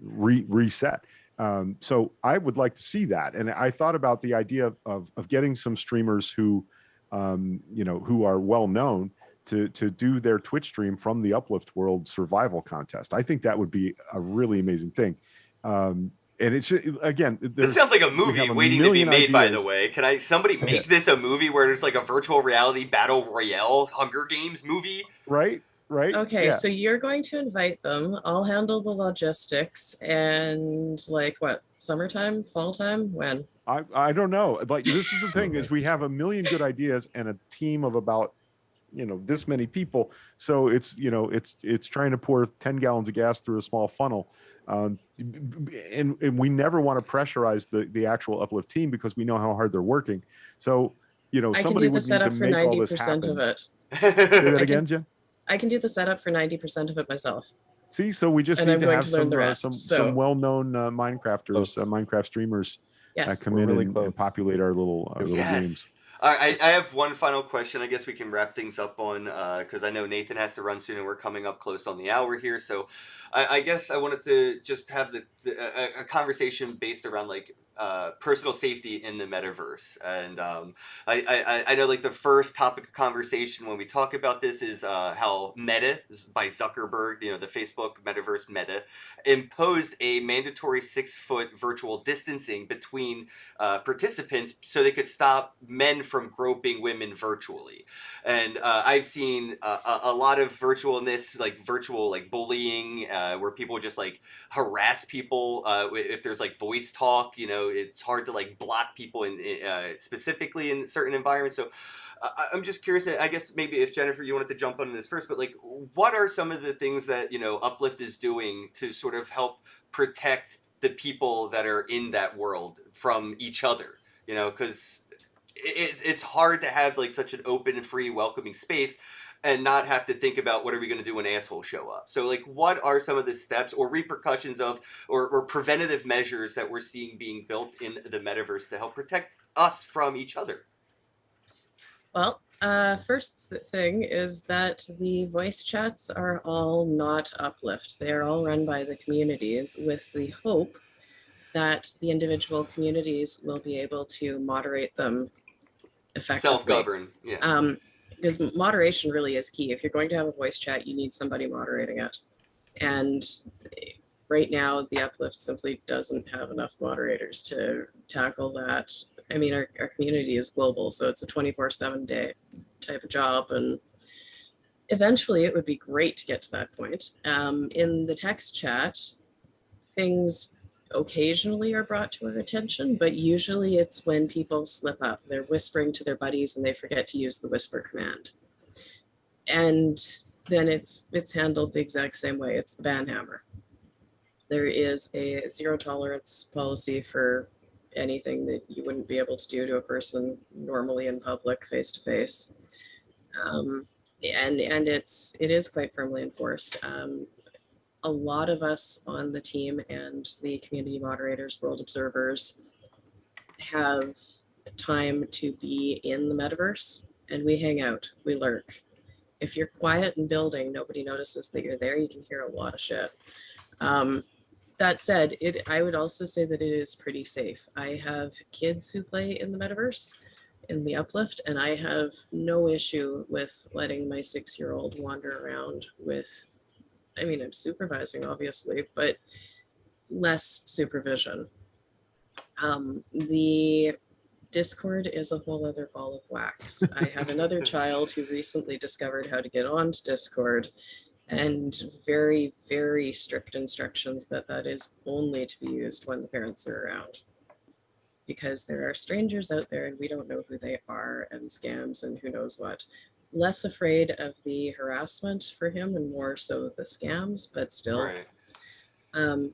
reset. So I would like to see that. And I thought about the idea of getting some streamers who, you know, who are well known to do their Twitch stream from the Uplift World Survival Contest. I think that would be a really amazing thing. And it's, again, this sounds like a movie waiting to be made, by the way. Can somebody make this a movie where there's like a virtual reality battle royale Hunger Games movie? Right. Okay, yeah. so you're going to invite them. I'll handle the logistics. And like what, summertime, fall time, when? I don't know. Like, this is the thing is we have a million good ideas and a team of about, you know, this many people. So it's, you know, it's trying to pour 10 gallons of gas through a small funnel. And we never want to pressurize the actual Uplift team because we know how hard they're working. So, you know, somebody would need to make all this happen. Of it. Say that again, Jen? I can do the setup for 90% of it myself. See, so we just need to have some well-known Minecrafters, Minecraft streamers come in and populate our little games. I have one final question. I guess we can wrap things up on, because I know Nathan has to run soon and we're coming up close on the hour here. So I guess I wanted to just have a conversation based around like personal safety in the metaverse. And I know like the first topic of conversation when we talk about this is how Meta, by Zuckerberg, you know, the Facebook metaverse Meta, imposed a mandatory 6-foot virtual distancing between participants so they could stop men from groping women virtually. And I've seen a lot of virtualness, like virtual like bullying, where people just like harass people if there's like voice talk. You know, it's hard to like block people in specifically in certain environments. So I'm just curious, I guess maybe if Jennifer, you wanted to jump on this first, but like, what are some of the things that, you know, Uplift is doing to sort of help protect the people that are in that world from each other? You know, because it's hard to have like such an open, free, welcoming space and not have to think about what are we going to do when assholes show up. So like, what are some of the steps or repercussions of or preventative measures that we're seeing being built in the metaverse to help protect us from each other? Well, first thing is that the voice chats are all not Uplift. They are all run by the communities with the hope that the individual communities will be able to moderate them effectively. Self-govern, yeah. Because moderation really is key. If you're going to have a voice chat, you need somebody moderating it. And right now, the Uplift simply doesn't have enough moderators to tackle that. I mean, our community is global, so it's a 24/7 day type of job. And eventually, it would be great to get to that point. In the text chat, things occasionally are brought to our attention, but usually it's when people slip up. They're whispering to their buddies and they forget to use the whisper command. And then it's handled the exact same way. It's the banhammer. There is a 0 tolerance policy for anything that you wouldn't be able to do to a person normally in public, face to face. And it is quite firmly enforced. A lot of us on the team and the community moderators, world observers, have time to be in the metaverse, and we hang out, we lurk. If you're quiet and building, nobody notices that you're there. You can hear a lot of shit. That said, I would also say that it is pretty safe. I have kids who play in the metaverse, in the Uplift, and I have no issue with letting my 6-year-old wander around with, I mean, I'm supervising, obviously, but less supervision. The Discord is a whole other ball of wax. I have another child who recently discovered how to get onto Discord, and very, very strict instructions that that is only to be used when the parents are around. Because there are strangers out there and we don't know who they are, and scams and who knows what. Less afraid of the harassment for him and more so the scams, but still. Right.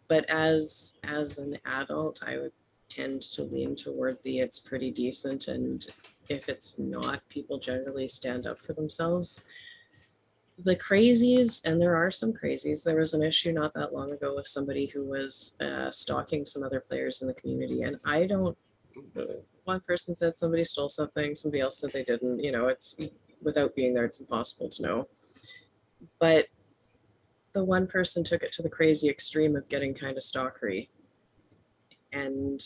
But as an adult, I would tend to lean toward the it's pretty decent, and if it's not, people generally stand up for themselves. The crazies, and there are some crazies, there was an issue not that long ago with somebody who was stalking some other players in the community, and I don't, one person said somebody stole something, somebody else said they didn't, you know, it's, without being there, it's impossible to know. But the one person took it to the crazy extreme of getting kind of stalkery. And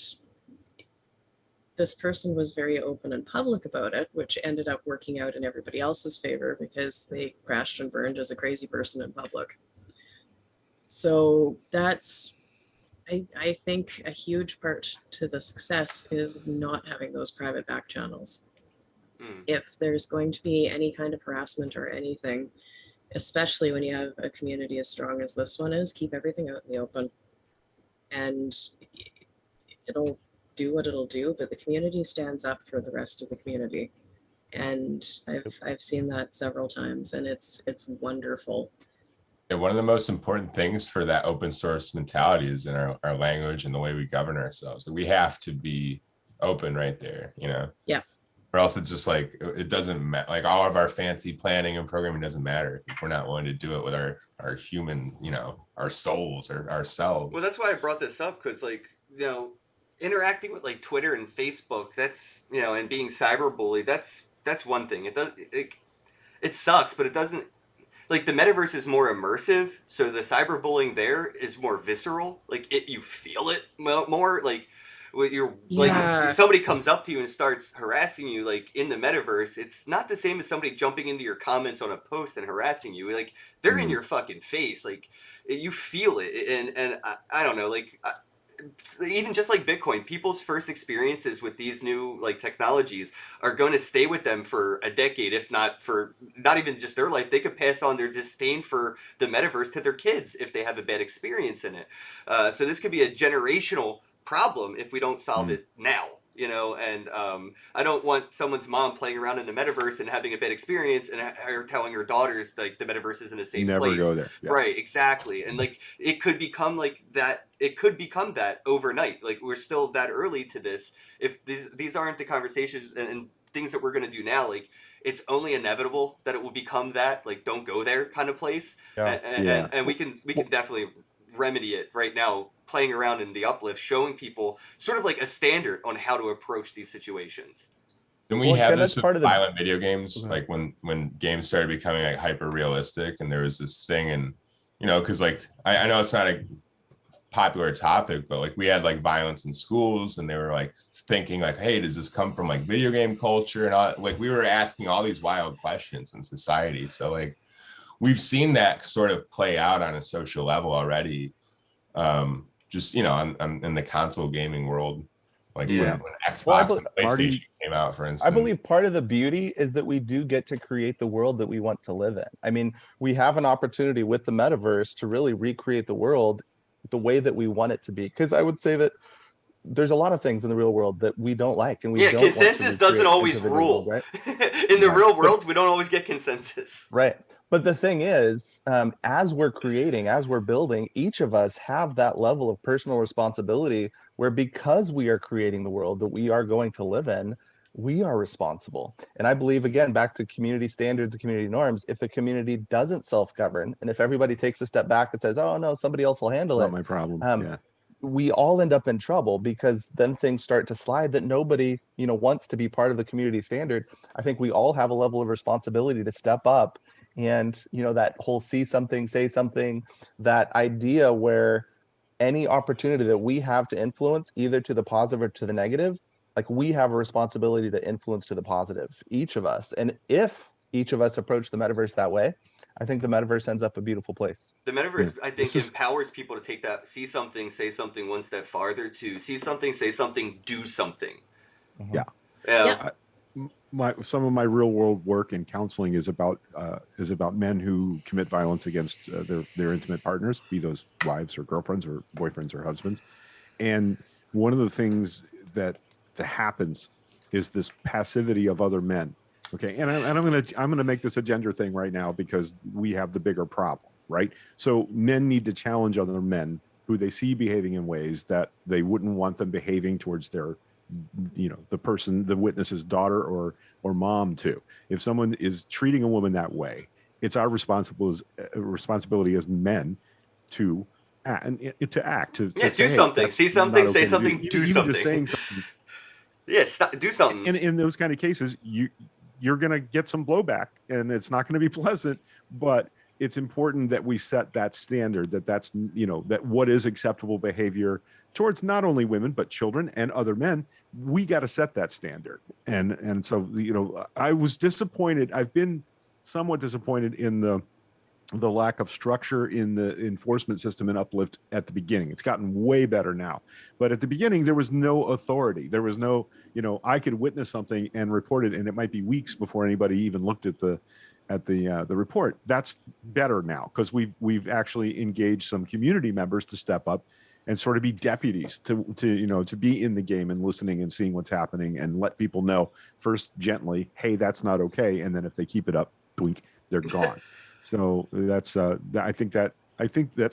this person was very open and public about it, which ended up working out in everybody else's favor because they crashed and burned as a crazy person in public. So that's, I think a huge part to the success is not having those private back channels. If there's going to be any kind of harassment or anything, especially when you have a community as strong as this one is, keep everything out in the open. And it'll do what it'll do, but the community stands up for the rest of the community. And I've seen that several times, and it's wonderful. Yeah, one of the most important things for that open source mentality is in our language and the way we govern ourselves. We have to be open right there, you know? Yeah. Or else it's just like, it doesn't matter. Like all of our fancy planning and programming doesn't matter if we're not willing to do it with our human, you know, our souls or ourselves. Well, that's why I brought this up, because, like, you know, interacting with like Twitter and Facebook, that's, you know, and being cyberbullied, that's one thing. It sucks, but it doesn't, like, the metaverse is more immersive, so the cyberbullying there is more visceral. Like, you feel it more. Like, when you're like, if somebody comes up to you and starts harassing you, like, in the metaverse, it's not the same as somebody jumping into your comments on a post and harassing you. Like, they're in your fucking face. Like, you feel it, and I don't know, like, even just like Bitcoin, people's first experiences with these new like technologies are going to stay with them for a decade, if not for not even just their life. They could pass on their disdain for the metaverse to their kids if they have a bad experience in it. So this could be a generational problem if we don't solve it now. You know, and I don't want someone's mom playing around in the metaverse and having a bad experience and her telling her daughters like the metaverse isn't a safe place. Never go there. Yeah. Right, exactly. And like it could become like that. It could become that overnight. Like we're still that early to this. If these aren't the conversations and things that we're going to do now, like it's only inevitable that it will become that like don't go there kind of place. Yeah. And we can definitely remedy it right now, playing around in the uplift, showing people sort of like a standard on how to approach these situations. Then we have this with violent video games, like when games started becoming like hyper realistic, and there was this thing, and you know, because like I know it's not a popular topic, but like we had like violence in schools, and they were like thinking like, hey, does this come from like video game culture? And all, like we were asking all these wild questions in society. So like we've seen that sort of play out on a social level already. Just, you know, in the console gaming world, like when Xbox and PlayStation came out, for instance. I believe part of the beauty is that we do get to create the world that we want to live in. I mean, we have an opportunity with the metaverse to really recreate the world the way that we want it to be. Because I would say that there's a lot of things in the real world that we don't like, and we don't consensus doesn't always rule. Right? In the real world, we don't always get consensus. Right. But the thing is, as we're creating, as we're building, each of us have that level of personal responsibility where because we are creating the world that we are going to live in, we are responsible. And I believe, again, back to community standards and community norms, if the community doesn't self-govern, and if everybody takes a step back and says, oh, no, somebody else will handle it. Not my problem. We all end up in trouble because then things start to slide that nobody, you know, wants to be part of the community standard. I think we all have a level of responsibility to step up. And, you know, that whole see something, say something, that idea where any opportunity that we have to influence either to the positive or to the negative, like we have a responsibility to influence to the positive, each of us. And if each of us approach the metaverse that way, I think the metaverse ends up a beautiful place. The metaverse, Yeah. I think, This is- empowers people to take that, see something, say something one step farther, to see something, say something, do something. Mhm. Yeah. Yeah. Some of my real world work in counseling is about men who commit violence against their intimate partners, be those wives or girlfriends or boyfriends or husbands. And one of the things that happens is this passivity of other men. Okay, and I'm gonna make this a gender thing right now because we have the bigger problem, right? So men need to challenge other men who they see behaving in ways that they wouldn't want them behaving towards their, the witness's daughter or mom too. If someone is treating a woman that way, it's our responsibility as men to act to Yeah, say, do hey, something. that's See something, not say okay to something, do even something. just saying something. Yeah, stop, do something. And in those kind of cases, you're going to get some blowback, and it's not going to be pleasant. But it's important that we set that standard. That's that what is acceptable behavior towards not only women but children and other men. We got to set that standard. And so I was disappointed. I've been somewhat disappointed in the lack of structure in the enforcement system in Uplift at the beginning. It's gotten way better now, but at the beginning there was no authority. There was no, I could witness something and report it, and it might be weeks before anybody even looked at the report. That's better now because we've actually engaged some community members to step up and sort of be deputies to be in the game and listening and seeing what's happening and let people know first gently, hey, that's not okay, and then if they keep it up, blink, they're gone. So that's I think that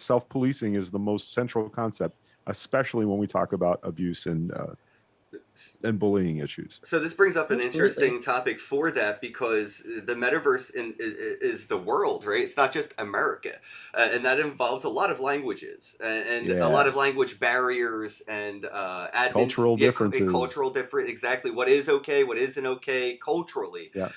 self-policing is the most central concept, especially when we talk about abuse and bullying issues. So this brings up an Absolutely. interesting topic for that, because the metaverse is the world, right? It's not just America, and that involves a lot of languages and a lot of Yes. language barriers and admins, Cultural differences. cultural different, exactly what is okay, what isn't okay culturally. Yeah.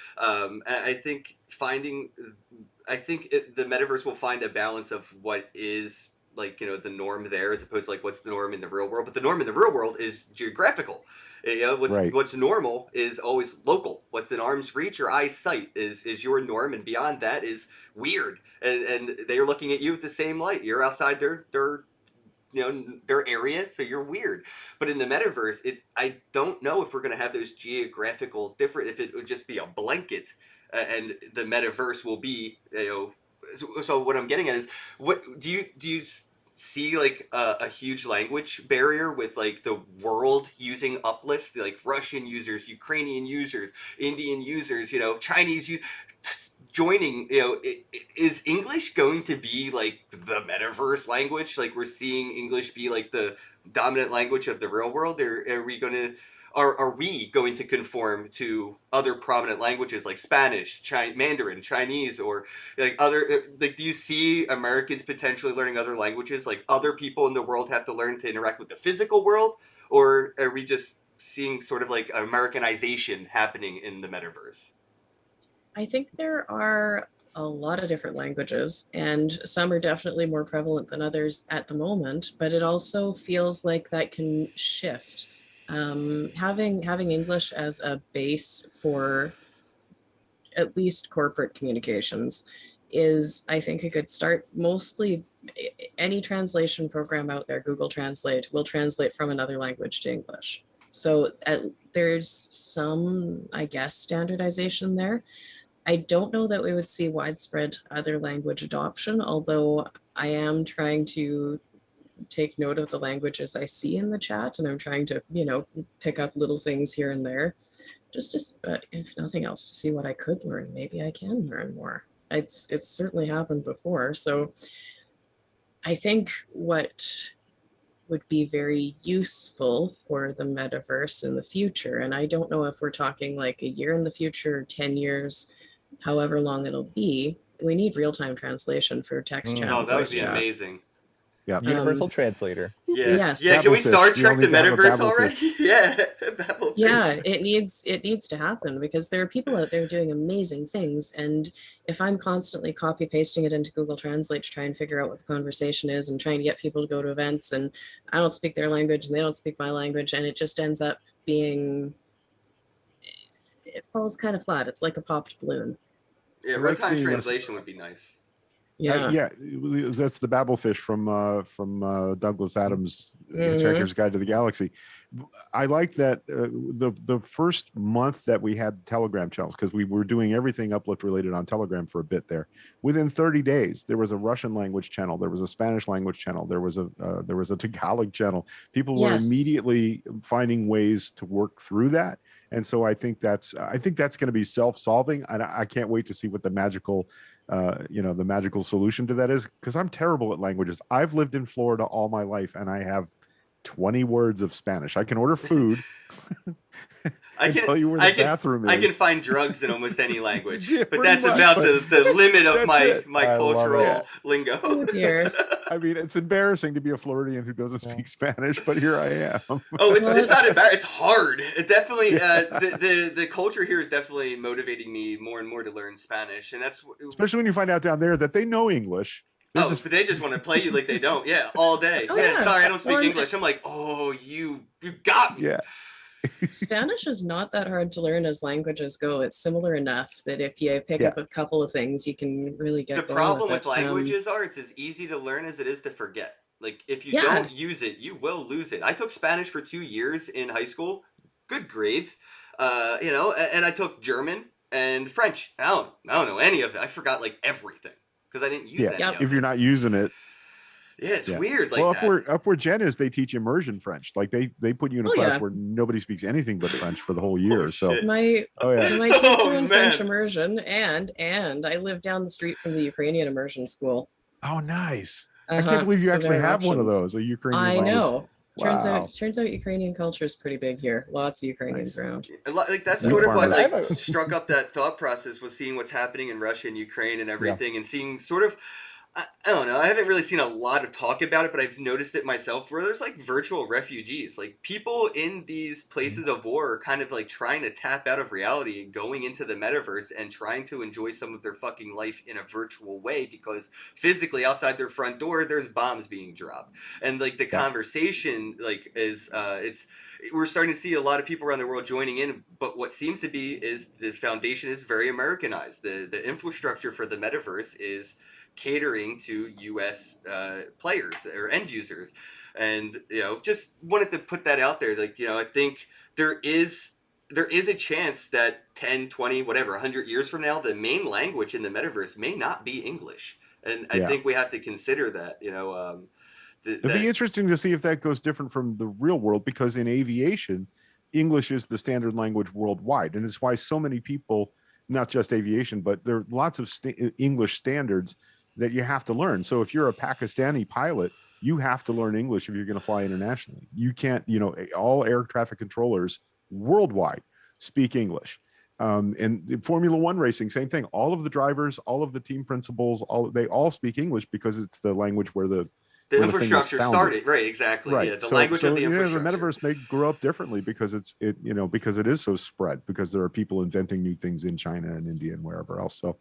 I think the metaverse will find a balance of what is the norm there, as opposed to what's the norm in the real world. But the norm in the real world is geographical. Right. What's normal is always local. What's in arm's reach or eyesight is your norm, and beyond that is weird. And they're looking at you with the same light. You're outside their area, so you're weird. But in the metaverse, I don't know if we're going to have those geographical different. If it would just be a blanket, and the metaverse will be So what I'm getting at is, what do you see a huge language barrier with the world using Uplift, Russian users, Ukrainian users, Indian users, Chinese users joining? Is English going to be the metaverse language? We're seeing English be the dominant language of the real world, or are we going to conform to other prominent languages like Spanish, Mandarin, Chinese, or other? Do you see Americans potentially learning other languages? Other people in the world have to learn to interact with the physical world, or are we just seeing sort of Americanization happening in the metaverse? I think there are a lot of different languages, and some are definitely more prevalent than others at the moment, but it also feels like that can shift. Having English as a base for at least corporate communications is, I think, a good start. Mostly any translation program out there, Google Translate, will translate from another language to English. So there's some, I guess, standardization there. I don't know that we would see widespread other language adoption, although I am trying to take note of the languages I see in the chat, and I'm trying to, pick up little things here and there, just if nothing else, to see what I could learn. Maybe I can learn more. It's certainly happened before. So I think what would be very useful for the metaverse in the future, and I don't know if we're talking a year in the future, 10 years, however long it'll be, we need real-time translation for text chat. Oh, and that would voice be chat. amazing. Yeah. Universal translator. Yeah. Yes. Yeah. Can we Star Babblefish. We Trek all the need to have a metaverse Babblefish. already? Yeah. Babblefish. Yeah, it needs to happen, because there are people out there doing amazing things, and if I'm constantly copy pasting it into Google Translate to try and figure out what the conversation is and trying to get people to go to events, and I don't speak their language and they don't speak my language, and it just ends up being, it falls kind of flat. It's like a popped balloon. Yeah, I real like time seeing translation would be nice. Yeah. yeah, that's the Babelfish from Douglas Adams' Mhm. Hitchhiker's Guide to the Galaxy. I like that the first month that we had Telegram channels, because we were doing everything Uplift related on Telegram for a bit there. Within 30 days, there was a Russian language channel, there was a Spanish language channel, there was a Tagalog channel. People were Yes. immediately finding ways to work through that, and so I think that's going to be self-solving. I can't wait to see what the magical the magical solution to that is, because I'm terrible at languages. I've lived in Florida all my life and I have 20 words of Spanish. I can order food and tell you where the bathroom is. I can find drugs in almost any language, Yeah, but pretty that's much, about but the limit of that's my it. I love cultural it. lingo. Oh dear. I mean, it's embarrassing to be a Floridian who doesn't speak Spanish, but here I am. Oh, it's not embarrassing. It's hard. It definitely the culture here is definitely motivating me more and more to learn Spanish, and that's Especially when you find out down there that they know English. They're but they just want to play you like they don't. Yeah, all day. Oh, yeah, yeah. sorry, I don't speak Well, English. I'm like, oh, you got me. Yeah. Spanish is not that hard to learn as languages go. It's similar enough that if you pick up a couple of things, you can really get The going problem with it. languages are it's as easy to learn as it is to forget. Like if you Yeah. don't use it, you will lose it. I took Spanish for 2 years in high school, good grades, and I took German and French. I don't know any of it. I forgot like everything because I didn't use any of If it. you're not using it. Yeah, it's weird. Like well, that. up where Jen is, they teach immersion French. Like they put you in a class where nobody speaks anything but French for the whole year. So shit. My yeah. my kids Oh, are in man. French immersion, and I live down the street from the Ukrainian immersion school. Oh, nice. I Uh-huh. can't believe you So actually there are have one of options. those, a Ukrainian I language. know. Wow. Turns out Ukrainian culture is pretty big here. Lots of Ukrainians Nice. around. Like that's So- sort of what Farmers. like struck up that thought process was seeing what's happening in Russia and Ukraine and everything, and seeing sort of. I don't know. I haven't really seen a lot of talk about it, but I've noticed it myself where there's like virtual refugees. Like people in these places of war are kind of like trying to tap out of reality and going into the metaverse and trying to enjoy some of their fucking life in a virtual way because physically outside their front door, there's bombs being dropped. And like the conversation like is we're starting to see a lot of people around the world joining in, but what seems to be is the foundation is very Americanized. The infrastructure for the metaverse is catering to U.S. Players or end users, and just wanted to put that out there. Like I think there is a chance that 10, 20, whatever, 100 years from now, the main language in the metaverse may not be English, and I think we have to consider that. It'd be interesting to see if that goes different from the real world, because in aviation, English is the standard language worldwide, and it's why so many people, not just aviation, but there are lots of English standards that you have to learn. So if you're a Pakistani pilot, you have to learn English if you're going to fly internationally. You can't, all air traffic controllers worldwide speak English. And Formula One racing, same thing. All of the drivers, all of the team principals, they all speak English because it's the language where the infrastructure started. Right, exactly. Right. Yeah, the language of the infrastructure. The metaverse may grow up differently because because it is so spread, because there are people inventing new things in China and India and wherever else. So,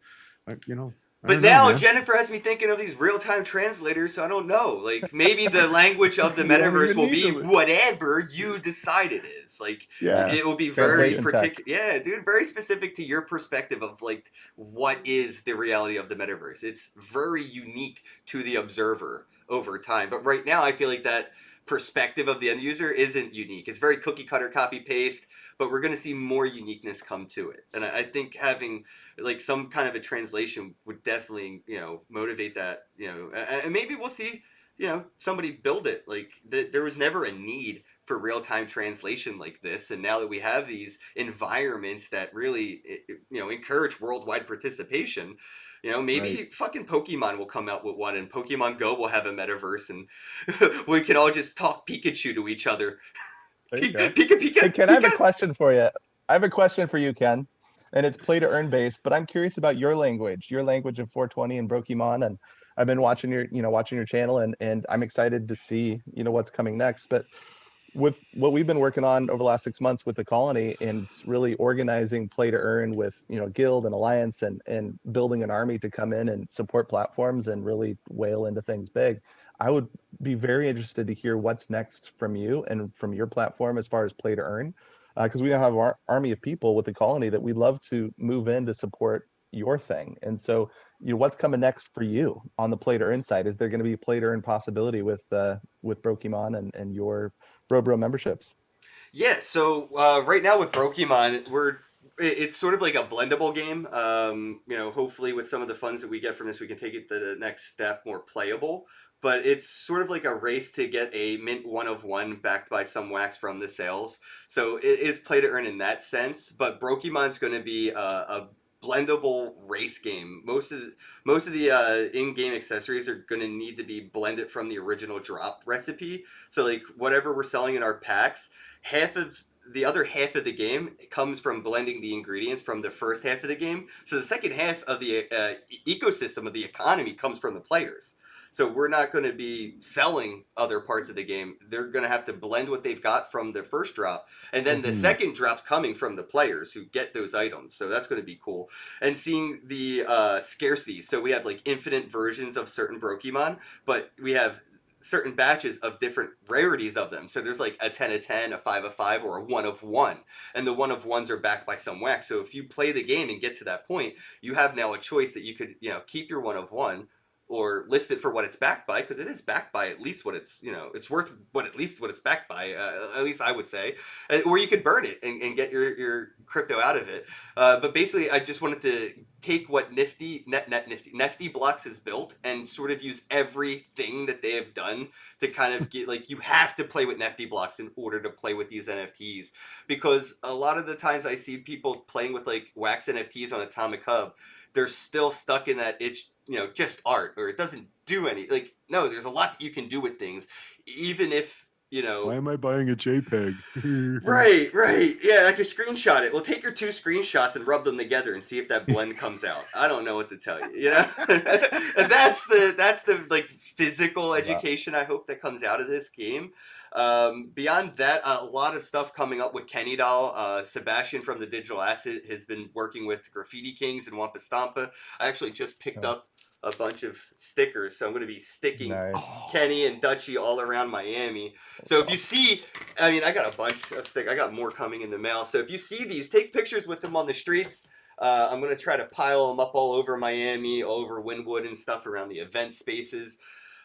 But now Jennifer has me thinking of these real-time translators, so I don't know. Like maybe the language of the metaverse will be whatever you decide it is. Like it will be very particular. Yeah, dude, very specific to your perspective of like what is the reality of the metaverse. It's very unique to the observer over time. But right now I feel like that perspective of the end user isn't unique. It's very cookie cutter, copy paste, but we're going to see more uniqueness come to it. And I think having like some kind of a translation would definitely, motivate that, and maybe we'll see, somebody build it. Like there was never a need for real-time translation like this. And now that we have these environments that really, encourage worldwide participation, maybe fucking Pokemon will come out with one, and Pokemon Go will have a metaverse, and we can all just talk Pikachu to each other. Pika. Hey, Ken, I have a question for you. I have a question for you, Ken, and it's play to earn based. But I'm curious about your language of 420 and Pokemon, and I've been watching your channel, and I'm excited to see what's coming next. But with what we've been working on over the last 6 months with the colony and really organizing play to earn with guild and alliance and building an army to come in and support platforms and really whale into things big, I would be very interested to hear what's next from you and from your platform as far as play to earn, because we now have our army of people with the colony that we'd love to move in to support your thing. And so, what's coming next for you on the play to earn side? Is there going to be play to earn possibility with Brokemon and your Bro memberships? Yeah, so right now with Pokemon, it's sort of like a blendable game. Hopefully with some of the funds that we get from this, we can take it to the next step, more playable. But it's sort of like a race to get a mint 1 of 1 backed by some wax from the sales. So it is play to earn in that sense. But Pokemon's going to be a blendable race game. Most of the in-game accessories are going to need to be blended from the original drop recipe. So like whatever we're selling in our packs, the other half of the game comes from blending the ingredients from the first half of the game. So the second half of the ecosystem of the economy comes from the players. So we're not going to be selling other parts of the game. They're going to have to blend what they've got from the first drop, and then the second drop coming from the players who get those items. So that's going to be cool. And seeing the scarcity. So we have like infinite versions of certain Pokemon, but we have certain batches of different rarities of them. So there's like a 10 of 10, a 5 of 5, or a 1 of 1. And the 1 of 1s are backed by some wax. So if you play the game and get to that point, you have now a choice that you could, keep your 1 of 1 or list it for what it's backed by, because it is backed by at least what it's worth, at least what it's backed by, at least I would say. Or you could burn it and get your crypto out of it. But basically, I just wanted to take what Nifty Blocks has built and sort of use everything that they have done to kind of get, like, you have to play with Nifty Blocks in order to play with these NFTs. Because a lot of the times I see people playing with like wax NFTs on Atomic Hub, they're still stuck in that it's just art, or it doesn't do any, like, no, there's a lot that you can do with things, even if why am I buying a JPEG? right, yeah, I can screenshot it. Well, take your 2 screenshots and rub them together and see if that blend comes out. I don't know what to tell you, and that's the like physical education I hope that comes out of this game. Beyond that, a lot of stuff coming up with Kenny Doll. Sebastian from the Digital Asset has been working with Graffiti Kings and Wampa Stampa. I actually just picked up a bunch of stickers, so I'm going to be sticking Kenny and Dutchy all around Miami. So if you see, I got a bunch of stickers. I got more coming in the mail. So if you see these, take pictures with them on the streets. I'm going to try to pile them up all over Miami, all over Wynwood and stuff around the event spaces.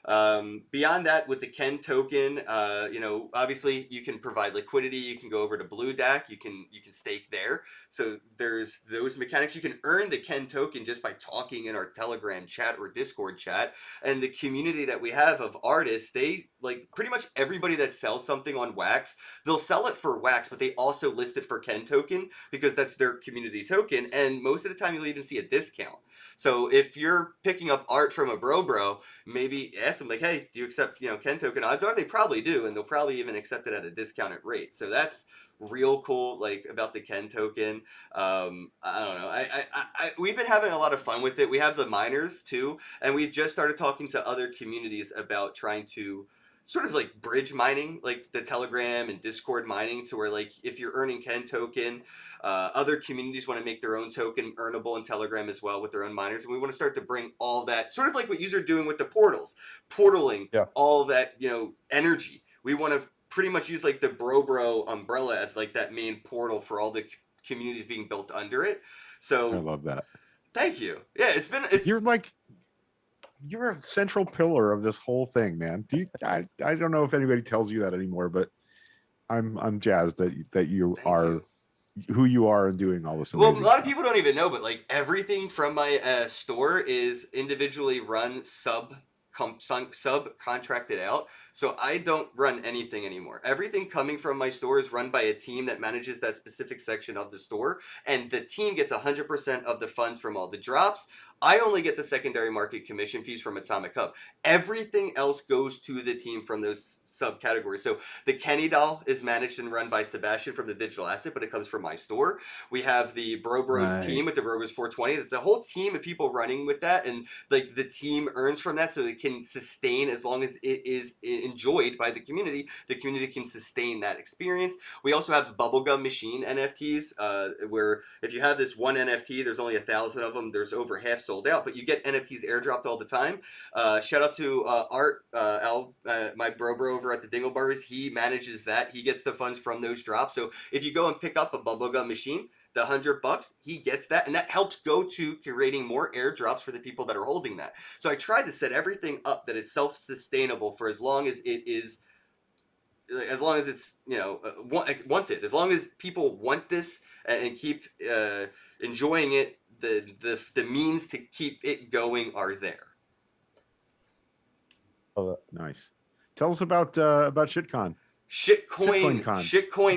Beyond that, with the Kenn token, obviously you can provide liquidity. You can go over to Blue DAC. You can stake there. So there's those mechanics. You can earn the Kenn token just by talking in our Telegram chat or Discord chat. And the community that we have of artists, they, like, pretty much everybody that sells something on Wax, they'll sell it for Wax, but they also list it for Kenn token because that's their community token. And most of the time you'll even see a discount. So if you're picking up art from a bro, maybe ask them, like, hey, do you accept, Kenn token? Odds are they probably do, and they'll probably even accept it at a discounted rate. So that's real cool, like, about the Kenn token. I don't know. We've been having a lot of fun with it. We have the miners too, and we've just started talking to other communities about trying to sort of like bridge mining, like the Telegram and Discord mining, to where, like, if you're earning Kenn token, other communities want to make their own token earnable in Telegram as well with their own miners. And we want to start to bring all that, sort of like what you are doing with the portaling all that, energy. We want to pretty much use like the bro umbrella as like that main portal for all the communities being built under it. So I love that. Thank you. Yeah, you're a central pillar of this whole thing, man. I don't know if anybody tells you that anymore, but I'm jazzed that you are who you are and doing all this amazing Well, a lot of stuff. people don't even know, but like everything from my store is individually run subcontracted out. So I don't run anything anymore. Everything coming from my store is run by a team that manages that specific section of the store, and the team gets 100% of the funds from all the drops. I only get the secondary market commission fees from Atomic Hub. Everything else goes to the team from those subcategories. So the Kenny Doll is managed and run by Sebastian from the Digital Asset, but it comes from my store. We have the Bros team with the Bros 420. It's a whole team of people running with that, and like the team earns from that, so it can sustain as long as it is enjoyed by the community. The community can sustain that experience. We also have the Bubblegum Machine NFTs, where if you have this one NFT, there's only 1,000 of them. There's over half sold out, but you get NFTs airdropped all the time. Shout out to Art, my bro over at the Dingleberries. He manages that. He gets the funds from those drops. So if you go and pick up a Bubblegum Machine, the $100, he gets that, and that helps go to curating more airdrops for the people that are holding that. So I tried to set everything up that is self-sustainable for as long as it is, as long as it's, you know, wanted, as long as people want this and keep enjoying it, the means to keep it going are there. Nice. Tell us about Shitcoin. Shitcoin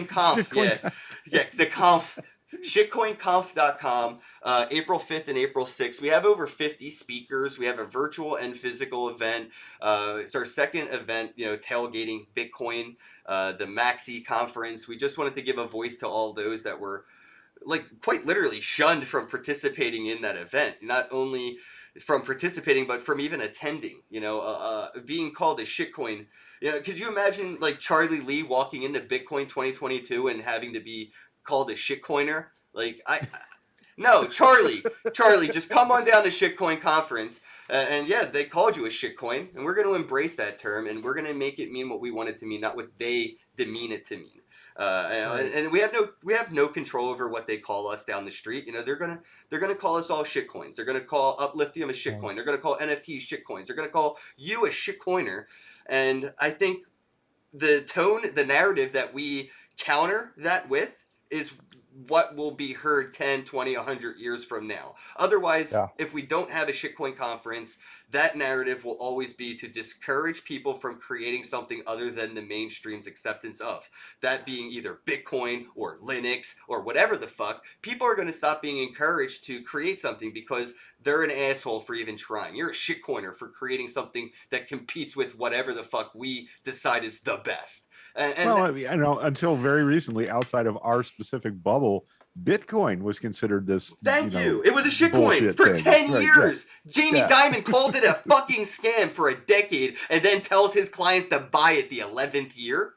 conf. Yeah, the conf. Shitcoinconf.com, April 5th and April 6th. We have over 50 speakers. We have a virtual and physical event. It's our second event, you know, tailgating Bitcoin, the Maxi conference. We just wanted to give a voice to all those that were, like, quite literally shunned from participating in that event. Not only from participating, but from even attending, you know, being called a shitcoin. You know, could you imagine, like, Charlie Lee walking into Bitcoin 2022 and having to be called a shitcoiner? Like, no, Charlie, just come on down to Shitcoin conference, and yeah, they called you a shitcoin, and we're going to embrace that term, and we're going to make it mean what we want it to mean, not what they demean it to mean. And we have no control over what they call us down the street. You know, they're gonna call us all shitcoins. They're gonna call Upliftium a shitcoin. They're gonna call NFTs shitcoins. They're gonna call you a shitcoiner. And I think the tone, the narrative that we counter that with is what will be heard 10, 20, 100 years from now. Otherwise, if we don't have a shitcoin conference, that narrative will always be to discourage people from creating something other than the mainstream's acceptance of. That being either Bitcoin or Linux or whatever the fuck. People are going to stop being encouraged to create something because they're an asshole for even trying. You're a shitcoiner for creating something that competes with whatever the fuck we decide is the best. Well, I mean, I know until very recently, outside of our specific bubble, Bitcoin was considered this. Thank you. It was a shitcoin for 10 years. Yeah. Jamie Dimon called it a fucking scam for a decade, and then tells his clients to buy it the 11th year.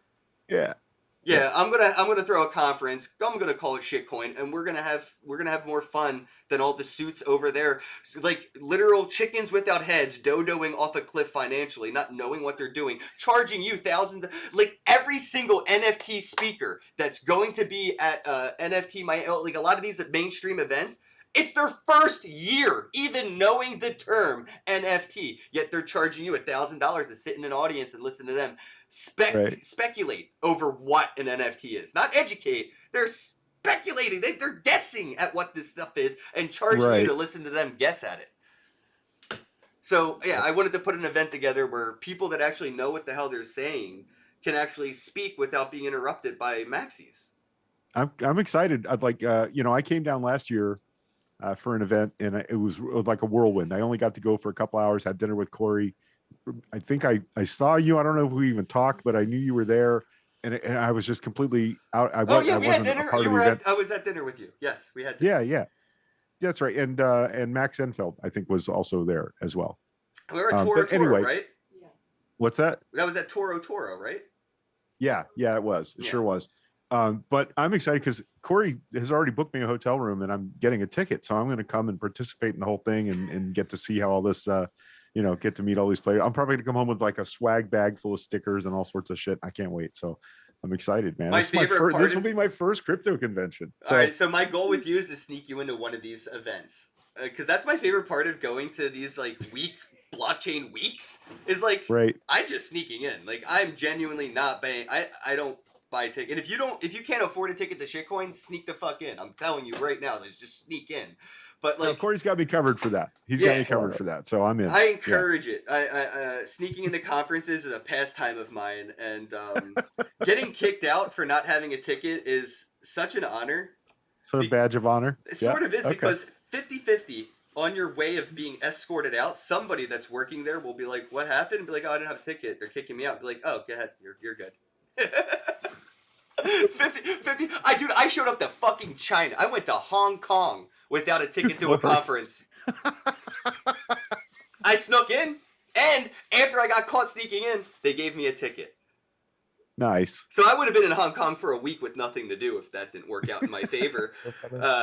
Yeah. Yeah, I'm gonna throw a conference. I'm gonna call it Shitcoin, and we're gonna have more fun than all the suits over there, like literal chickens without heads, dodoing off a cliff financially, not knowing what they're doing, charging you thousands. Like every single NFT speaker that's going to be at NFT, like a lot of these mainstream events. It's their first year even knowing the term NFT, yet they're charging you $1,000 to sit in an audience and listen to them speculate over what an NFT is. Not educate. They're speculating. They're guessing at what this stuff is and charging you to listen to them guess at it. So, yeah, I wanted to put an event together where people that actually know what the hell they're saying can actually speak without being interrupted by maxis. I'm excited. I'd like, you know, I came down last year for an event, and it was like a whirlwind. I only got to go for a couple hours, had dinner with Corey. I think I saw you. I don't know if we even talked, but I knew you were there, and I was just completely out. We had dinner. I was at dinner with you. Yes, we had dinner. Yeah, that's right. And Max Enfeld, I think, was also there as well. We were at Toro, anyway, right? Yeah. What's that? That was at Toro, right? Yeah, it was. It sure was. But I'm excited because Corey has already booked me a hotel room, and I'm getting a ticket, so I'm going to come and participate in the whole thing and get to see how all this. You know, get to meet all these players. I'm probably gonna come home with like a swag bag full of stickers and all sorts of shit. I can't wait. So I'm excited, man. This will be my first crypto convention. So. All right. So my goal with you is to sneak you into one of these events, because that's my favorite part of going to these like blockchain weeks. Is like, I'm just sneaking in. Like I'm genuinely not paying. I don't buy a ticket. And if you can't afford a ticket to Shitcoin, sneak the fuck in. I'm telling you right now. Let's just sneak in. But like, Corey's got me covered for that. He's got me covered for that. So I'm in. I encourage it. I sneaking into conferences is a pastime of mine, and getting kicked out for not having a ticket is such an honor. Sort of badge of honor. It sort of is, because 50-50 on your way of being escorted out, somebody that's working there will be like, "What happened?" Be like, "Oh, I didn't have a ticket. They're kicking me out." Be like, "Oh, go ahead. You're good." 50. I showed up to fucking China. I went to Hong Kong without a ticket to a conference. I snuck in, and after I got caught sneaking in, they gave me a ticket. Nice. So I would have been in Hong Kong for a week with nothing to do if that didn't work out in my favor.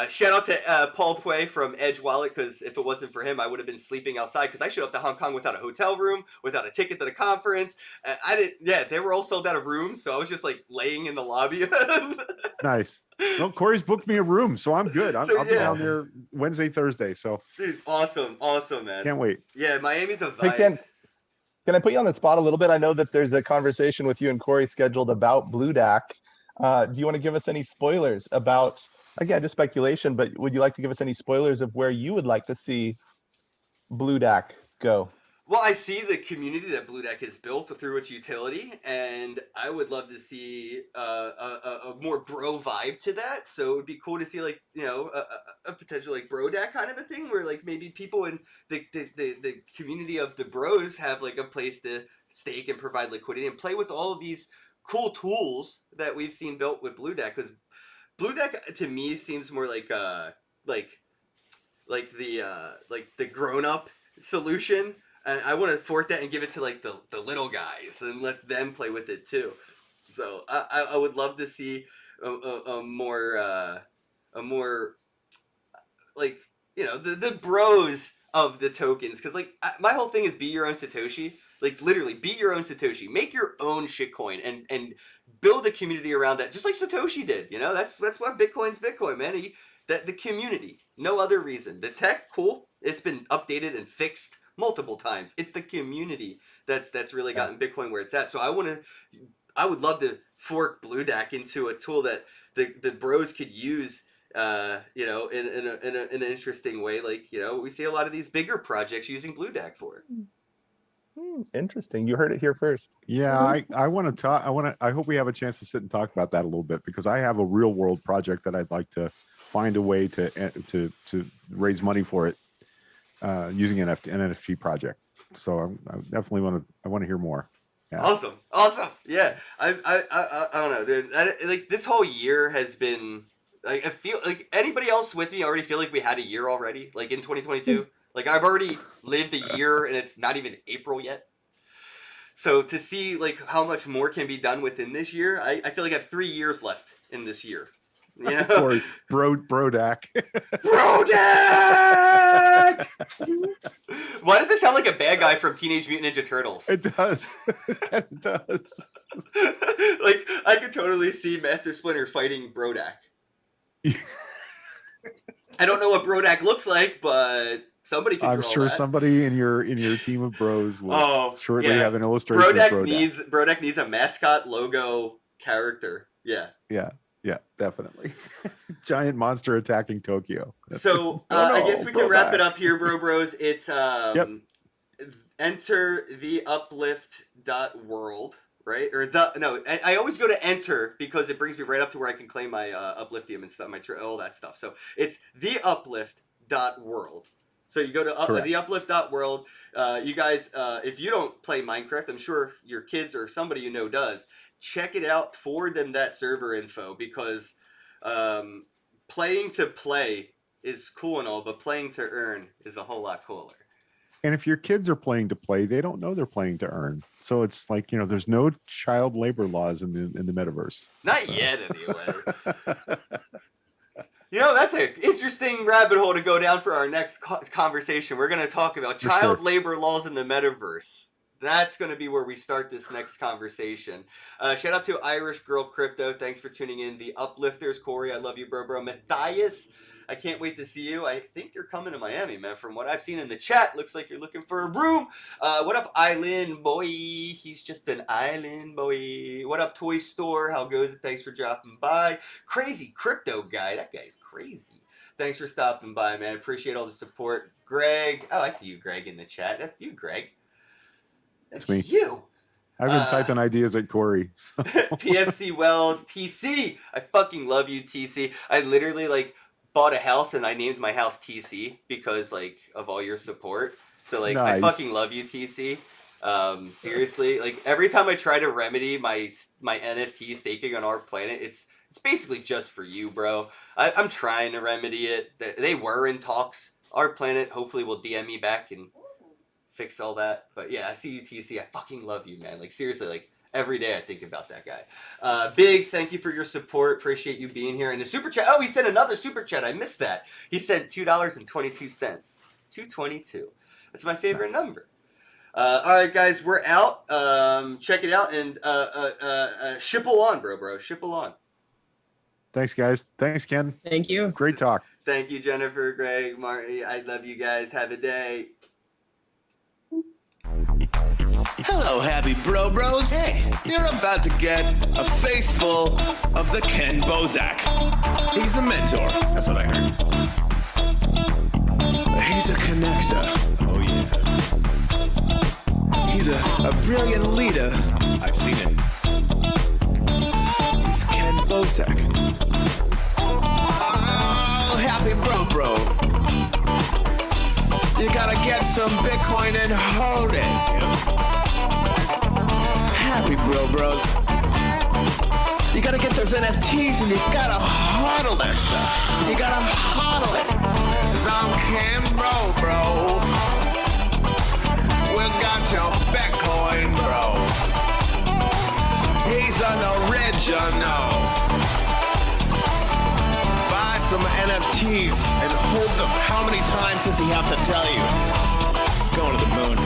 Shout out to Paul Pui from Edge Wallet, because if it wasn't for him, I would have been sleeping outside, because I showed up to Hong Kong without a hotel room, without a ticket to the conference. I didn't. Yeah, they were all sold out of rooms, so I was just like laying in the lobby. Nice. Well, Corey's booked me a room, so I'm good. So, I'll be yeah. down there Wednesday, Thursday. So Dude, awesome, man. can't wait. Yeah, Miami's a Hey, vibe. Ken, can I put you on the spot a little bit? I know that there's a conversation with you and Corey scheduled about Blue DAC. Do you want to give us any spoilers about, again, just speculation, but would you like to give us any spoilers of where you would like to see Blue DAC go? Well, I see the community that Blue Deck has built through its utility, and I would love to see a more bro vibe to that. So it would be cool to see, like, you know, a potential like bro deck kind of a thing, where like maybe people in the community of the bros have like a place to stake and provide liquidity and play with all of these cool tools that we've seen built with Blue Deck. Because Blue Deck to me seems more like the grown up solution. And I want to fork that and give it to like the little guys and let them play with it too. So I would love to see a more like, you know, the bros of the tokens, because like my whole thing is be your own Satoshi. Like literally be your own Satoshi. Make your own shitcoin and build a community around that, just like Satoshi did. You know, that's why Bitcoin's Bitcoin, man. The community, no other reason. The tech, cool. It's been updated and fixed multiple times. It's the community that's really gotten Bitcoin where it's at. So I would love to fork Blue DAC into a tool that the bros could use, you know, in an interesting way. Like, you know, we see a lot of these bigger projects using Blue DAC for it. Interesting. You heard it here first. Yeah, I want to talk. I hope we have a chance to sit and talk about that a little bit, because I have a real world project that I'd like to find a way to raise money for it using an NFT project. So I definitely want to hear more. Yeah. Awesome. Yeah, I don't know, dude. Like this whole year has been like, I feel like anybody else with me already feel like we had a year already, like in 2022. Like I've already lived a year and it's not even April yet. So to see like how much more can be done within this year, I feel like I have 3 years left in this year. You know? Or Brodak. Brodak! Why does it sound like a bad guy from Teenage Mutant Ninja Turtles? It does. It does. Like I could totally see Master Splinter fighting Brodak. I don't know what Brodak looks like, but somebody can. I'm draw sure that. somebody in your team of bros will shortly have an illustration. Brodak needs a mascot logo character. Yeah. Yeah, definitely. Giant monster attacking Tokyo. So I guess we can wrap it up here, bros. It's enter theuplift.world, right? Or I always go to enter because it brings me right up to where I can claim my upliftium and stuff, all that stuff. So it's theuplift.world. So you go to theuplift.world. You guys, if you don't play Minecraft, I'm sure your kids or somebody you know does. Check it out, forward them that server info, because playing to play is cool and all, but playing to earn is a whole lot cooler. And if your kids are playing to play, they don't know they're playing to earn. So it's like, you know, there's no child labor laws in the metaverse. Not yet, anyway. You know, that's an interesting rabbit hole to go down for our next conversation. We're going to talk about child labor laws in the metaverse. That's going to be where we start this next conversation. Shout out to Irish Girl Crypto. Thanks for tuning in. The Uplifters, Corey, I love you, bro. Matthias, I can't wait to see you. I think you're coming to Miami, man. From what I've seen in the chat, looks like you're looking for a room. What up, Island Boy? He's just an island boy. What up, Toy Store? How goes it? Thanks for dropping by. Crazy Crypto Guy. That guy's crazy. Thanks for stopping by, man. Appreciate all the support. Greg. Oh, I see you, Greg, in the chat. That's you, Greg. That's me. You. I've been typing ideas at Corey. So. PFC Wells, TC. I fucking love you, TC. I literally bought a house and I named my house TC because of all your support. So nice. I fucking love you, TC. Seriously, every time I try to remedy my NFT staking on our planet, it's basically just for you, bro. I'm trying to remedy it. They were in talks. Our planet hopefully will DM me back and fix all that. But yeah, I see you, TC. I fucking love you, man. Seriously, every day I think about that guy. Biggs, thank you for your support. Appreciate you being here. And the super chat. Oh, he sent another super chat. I missed that. He sent $2.22. $2.22. That's my favorite number. All right, guys, we're out. Check it out and shipple on, bro. Shipple on. Thanks, guys. Thanks, Ken. Thank you. Great talk. Thank you, Jennifer, Greg, Marty. I love you guys. Have a day. Hello, happy bros. Hey, you're about to get a face full of the Kenn Bosak. He's a mentor. That's what I heard. He's a connector. Oh, yeah. He's a brilliant leader. I've seen it. He's Kenn Bosak. Oh, happy bro. You gotta get some Bitcoin and hold it. Happy bros. You gotta get those NFTs and you gotta hodl that stuff. You gotta hodl it. 'Cause I'm Kenn bro. We got your Bitcoin, bro. He's an original. Buy some NFTs and hold them. How many times does he have to tell you? Going to the moon.